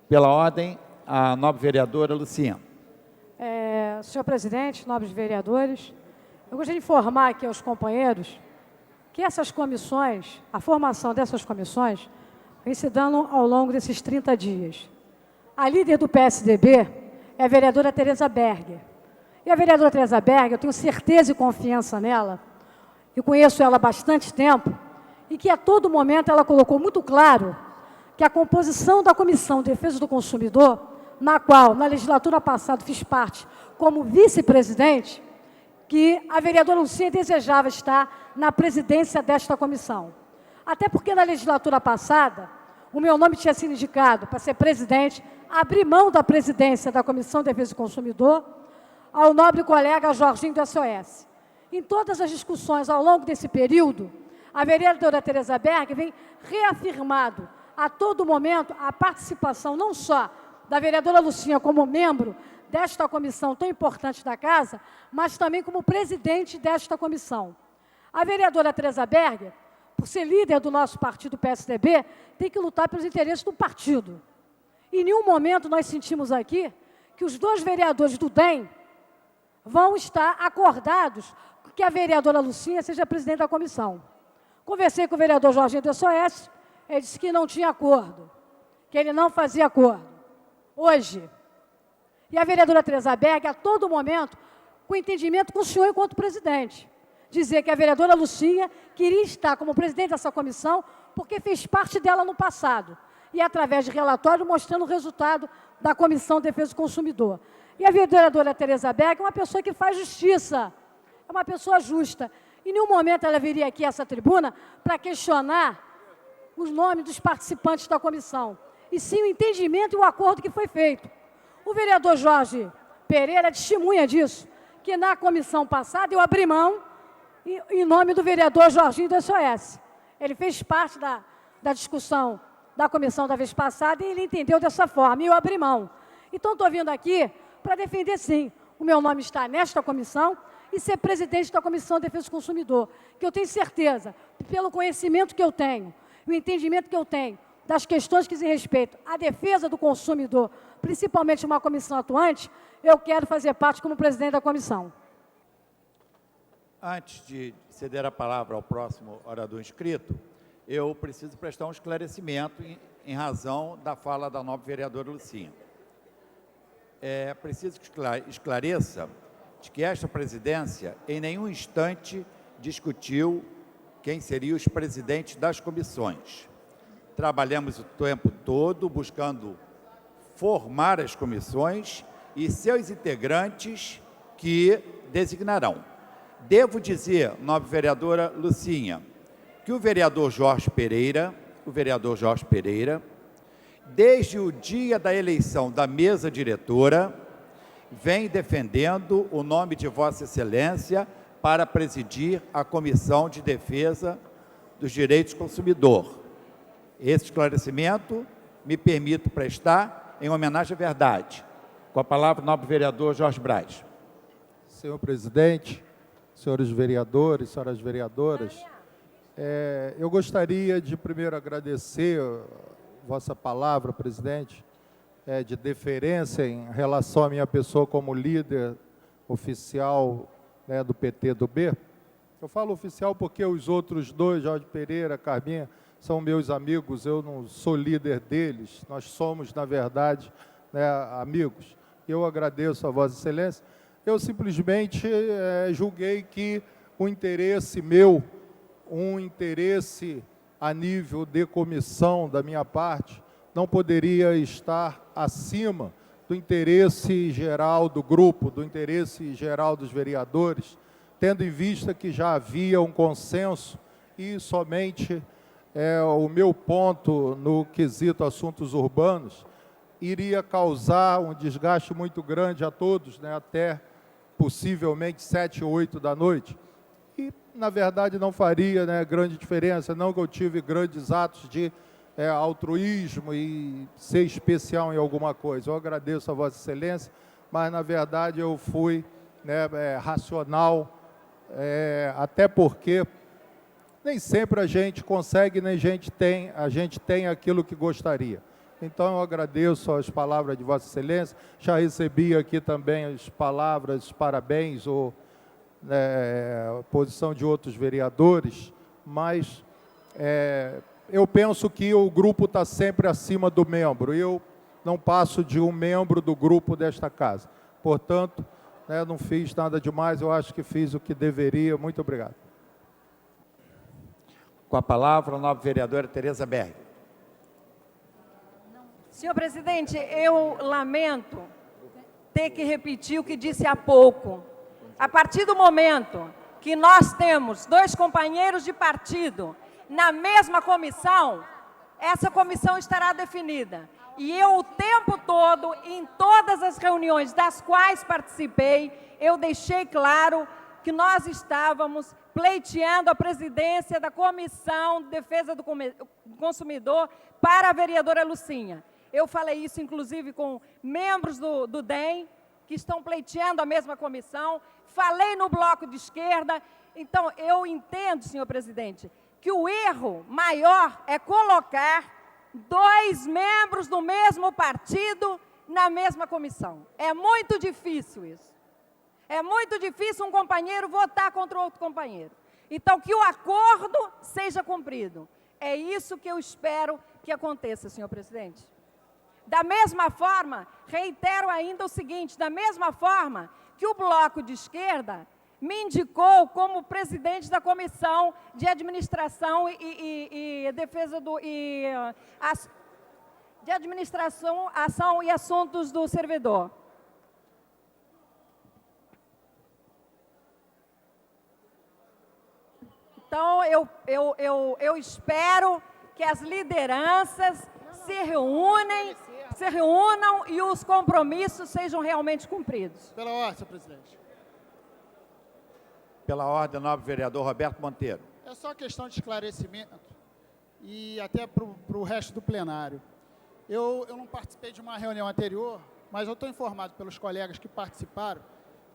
D: Pela ordem, a nobre vereadora Lucinha.
N: Senhor presidente, nobres vereadores, eu gostaria de informar aqui aos companheiros que essas comissões, a formação dessas comissões, vem se dando ao longo desses 30 dias. A líder do PSDB é a vereadora Tereza Berger. E a vereadora Tereza Berger, eu tenho certeza e confiança nela, eu conheço ela há bastante tempo, e que a todo momento ela colocou muito claro que a composição da Comissão de Defesa do Consumidor, na qual, na legislatura passada, fiz parte como vice-presidente, que a vereadora Lucinha desejava estar na presidência desta comissão. Até porque, na legislatura passada, o meu nome tinha sido indicado para ser presidente, abri mão da presidência da Comissão de Defesa do Consumidor ao nobre colega Jorginho do SOS. Em todas as discussões ao longo desse período, a vereadora Tereza Berger vem reafirmado a todo momento a participação não só da vereadora Lucinha como membro desta comissão tão importante da Casa, mas também como presidente desta comissão. A vereadora Tereza Berger, por ser líder do nosso partido PSDB, tem que lutar pelos interesses do partido. Em nenhum momento nós sentimos aqui que os 2 vereadores do DEM vão estar acordados que a vereadora Lucinha seja presidente da comissão. Conversei com o vereador Jorginho do SOS, ele disse que não tinha acordo, que ele não fazia acordo. Hoje, e a vereadora Tereza Berger, a todo momento, com entendimento com o senhor enquanto presidente, dizer que a vereadora Lucinha queria estar como presidente dessa comissão porque fez parte dela no passado, e através de relatório mostrando o resultado da Comissão de Defesa do Consumidor. E a vereadora Tereza Berger é uma pessoa que faz justiça, é uma pessoa justa. Em nenhum momento ela viria aqui a essa tribuna para questionar os nomes dos participantes da comissão, e sim o entendimento e o acordo que foi feito. O vereador Jorge Pereira testemunha disso, que na comissão passada eu abri mão em nome do vereador Jorginho do SOS. Ele fez parte da discussão da comissão da vez passada e ele entendeu dessa forma, e eu abri mão. Então, estou vindo aqui para defender, sim, o meu nome está nesta comissão e ser presidente da Comissão de Defesa do Consumidor, que eu tenho certeza, pelo conhecimento que eu tenho, o entendimento que eu tenho das questões que dizem respeito à defesa do consumidor, principalmente uma comissão atuante, eu quero fazer parte como presidente da comissão.
D: Antes de ceder a palavra ao próximo orador inscrito, eu preciso prestar um esclarecimento em razão da fala da nobre vereadora Lucinha. É preciso que esclareça de que esta presidência em nenhum instante discutiu quem seriam os presidentes das comissões. Trabalhamos o tempo todo buscando formar as comissões e seus integrantes que designarão. Devo dizer, nobre vereadora Lucinha, que o vereador Jorge Pereira, desde o dia da eleição da mesa diretora, vem defendendo o nome de Vossa Excelência para presidir a Comissão de Defesa dos Direitos do Consumidor. Esse esclarecimento me permito prestar em homenagem à verdade. Com a palavra, o nobre vereador Jorge Braz.
O: Senhor presidente, senhores vereadores, senhoras vereadoras, eu gostaria de primeiro agradecer vossa palavra, presidente, de deferência em relação à minha pessoa como líder oficial, né, do PT do B. Eu falo oficial porque os outros dois, Jorge Pereira, Carminha, são meus amigos, eu não sou líder deles, nós somos, na verdade, né, amigos. Eu agradeço a Vossa Excelência. Eu simplesmente julguei que o interesse meu, um interesse a nível de comissão da minha parte, não poderia estar acima do interesse geral do grupo, do interesse geral dos vereadores, tendo em vista que já havia um consenso e somente o meu ponto no quesito assuntos urbanos iria causar um desgaste muito grande a todos, né, até possivelmente 7 ou 8 da noite. E, na verdade, não faria, né, grande diferença, não que eu tive grandes atos de altruísmo e ser especial em alguma coisa. Eu agradeço a Vossa Excelência, mas, na verdade, eu fui, né, racional, até porque nem sempre a gente consegue, nem a gente tem aquilo que gostaria. Então, eu agradeço as palavras de Vossa Excelência, já recebi aqui também as palavras, parabéns, ou posição de outros vereadores, mas eu penso que o grupo está sempre acima do membro, e eu não passo de um membro do grupo desta casa. Portanto, não fiz nada demais, eu acho que fiz o que deveria. Muito obrigado.
D: Com a palavra, a nobre vereadora Tereza Berg.
L: Senhor presidente, eu lamento ter que repetir o que disse há pouco. A partir do momento que nós temos 2 companheiros de partido na mesma comissão, essa comissão estará definida. E eu, o tempo todo, em todas as reuniões das quais participei, eu deixei claro que nós estávamos pleiteando a presidência da Comissão de Defesa do Consumidor para a vereadora Lucinha. Eu falei isso, inclusive, com membros do DEM, que estão pleiteando a mesma comissão. Falei no bloco de esquerda. Então, eu entendo, senhor presidente, que o erro maior é colocar 2 membros do mesmo partido na mesma comissão. É muito difícil isso. É muito difícil um companheiro votar contra outro companheiro. Então, que o acordo seja cumprido. É isso que eu espero que aconteça, senhor presidente. Da mesma forma, reitero ainda o seguinte, da mesma forma que o bloco de esquerda me indicou como presidente da Comissão de Administração e Defesa de Administração, Ação e Assuntos do Servidor. Então, eu espero que as lideranças se reúnam e os compromissos sejam realmente cumpridos.
B: Pela ordem, senhor presidente.
D: Pela ordem, nobre vereador Roberto Monteiro.
B: É só questão de esclarecimento e até para o resto do plenário. Eu não participei de uma reunião anterior, mas eu estou informado pelos colegas que participaram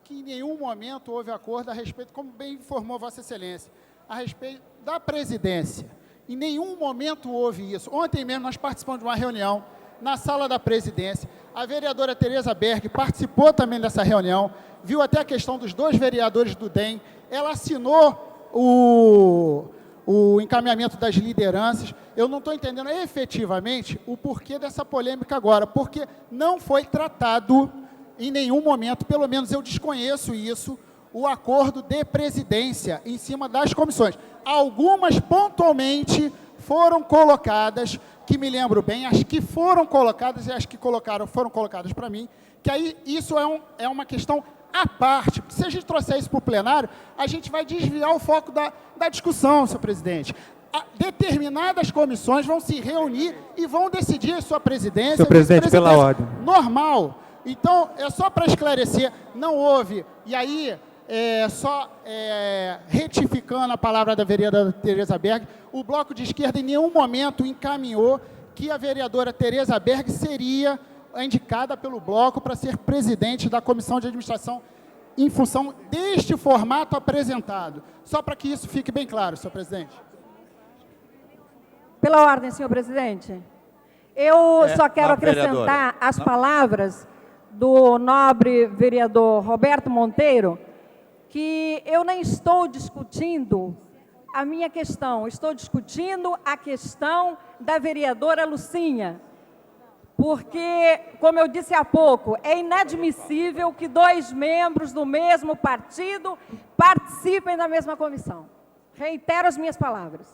B: que em nenhum momento houve acordo a respeito, como bem informou Vossa Excelência, a respeito da presidência. Em nenhum momento houve isso. Ontem mesmo nós participamos de uma reunião na sala da presidência. A vereadora Tereza Berg participou também dessa reunião, viu até a questão dos 2 vereadores do DEM. Ela assinou o encaminhamento das lideranças. Eu não estou entendendo efetivamente o porquê dessa polêmica agora, porque não foi tratado em nenhum momento, pelo menos eu desconheço isso, o acordo de presidência em cima das comissões. Algumas pontualmente foram colocadas, que me lembro bem, as que foram colocadas e as que foram colocadas para mim, que aí isso é uma questão à parte, porque se a gente trouxer isso para o plenário, a gente vai desviar o foco da discussão, senhor presidente. Determinadas comissões vão se reunir e vão decidir a sua presidência.
P: Senhor presidente, pela ordem.
B: Normal. Então, é só para esclarecer, não houve, e aí, retificando a palavra da vereadora Tereza Berg, o Bloco de Esquerda em nenhum momento encaminhou que a vereadora Tereza Berg seria indicada pelo Bloco para ser presidente da Comissão de Administração em função deste formato apresentado. Só para que isso fique bem claro, senhor presidente.
L: Pela ordem, senhor presidente. Eu só quero acrescentar as palavras do nobre vereador Roberto Monteiro, que eu nem estou discutindo a minha questão, estou discutindo a questão da vereadora Lucinha, porque, como eu disse há pouco, é inadmissível que 2 membros do mesmo partido participem da mesma comissão. Reitero as minhas palavras.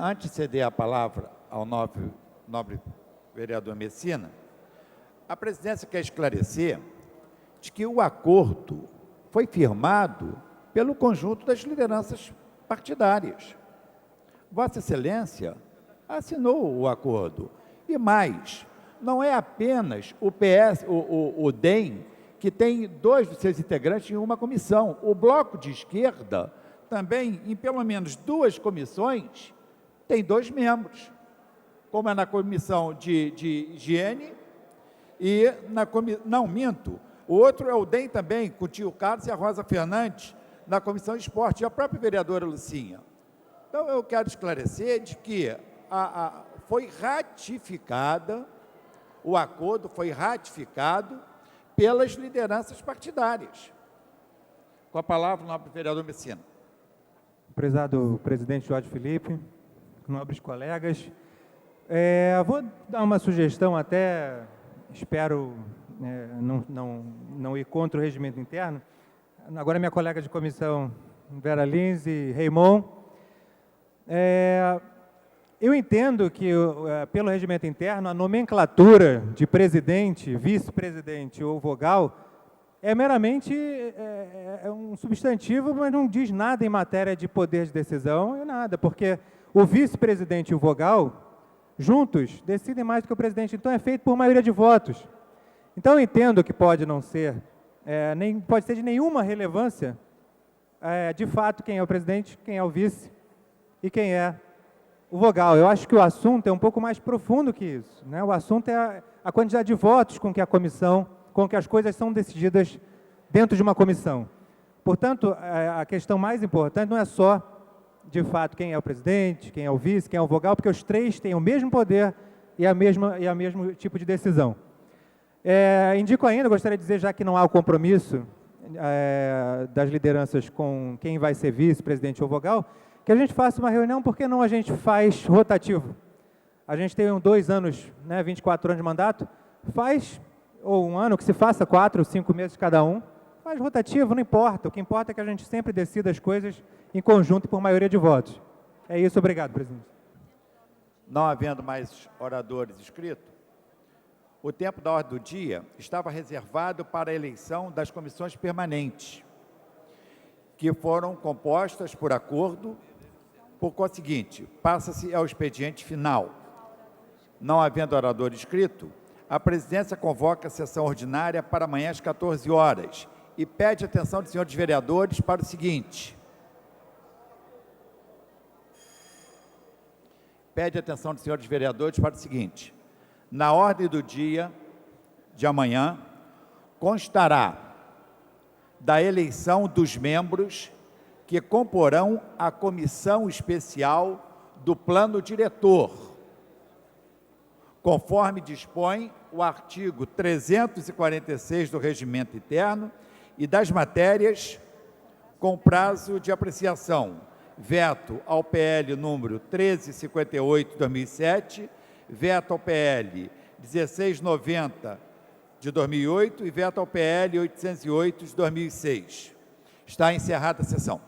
D: Antes de ceder a palavra ao nobre vereador Messina, a presidência quer esclarecer de que o acordo foi firmado pelo conjunto das lideranças partidárias. Vossa Excelência assinou o acordo. E mais, não é apenas o DEM que tem 2 dos seus integrantes em uma comissão. O Bloco de Esquerda também, em pelo menos 2 comissões, tem 2 membros, como é na comissão de higiene e na comissão... Não, minto. O outro é o DEM também, com o tio Carlos e a Rosa Fernandes, na comissão de esporte, e a própria vereadora Lucinha. Então, eu quero esclarecer de que foi ratificada, o acordo foi ratificado pelas lideranças partidárias. Com a palavra, o nobre vereador Messina.
P: Prezado presidente Jorge Felipe, nobres colegas, vou dar uma sugestão até, espero não ir contra o regimento interno. Agora minha colega de comissão, Vera Lins e Raimon, eu entendo que, pelo regimento interno, a nomenclatura de presidente, vice-presidente ou vogal é meramente um substantivo, mas não diz nada em matéria de poder de decisão e nada, porque o vice-presidente e o vogal, juntos, decidem mais do que o presidente. Então, é feito por maioria de votos. Então, eu entendo que pode não ser, nem pode ser de nenhuma relevância, de fato, quem é o presidente, quem é o vice e quem é o vogal. Eu acho que o assunto é um pouco mais profundo que isso, né? O assunto é a quantidade de votos com que a comissão, com que as coisas são decididas dentro de uma comissão. Portanto, a questão mais importante não é só, de fato, quem é o presidente, quem é o vice, quem é o vogal, porque os 3 têm o mesmo poder e a mesmo tipo de decisão. Indico ainda, gostaria de dizer, já que não há o compromisso das lideranças com quem vai ser vice-presidente ou vogal, que a gente faça uma reunião, por que não a gente faz rotativo? A gente tem 2 anos, 24 anos de mandato, ou 1 ano, que se faça 4 ou 5 meses cada um, faz rotativo, não importa. O que importa é que a gente sempre decida as coisas em conjunto e por maioria de votos. É isso, obrigado, presidente.
D: Não havendo mais oradores inscritos, o tempo da ordem do dia estava reservado para a eleição das comissões permanentes, que foram compostas por acordo. Por conseguinte, passa-se ao expediente final. Não havendo orador inscrito, a presidência convoca a sessão ordinária para amanhã às 14 horas e pede a atenção dos senhores vereadores para o seguinte. Pede a atenção dos senhores vereadores para o seguinte. Na ordem do dia de amanhã, constará da eleição dos membros que comporão a comissão especial do plano diretor, conforme dispõe o artigo 346 do Regimento Interno e das matérias com prazo de apreciação. Veto ao PL número 1358/2007, veto ao PL 1690 de 2008 e veto ao PL 808 de 2006. Está encerrada a sessão.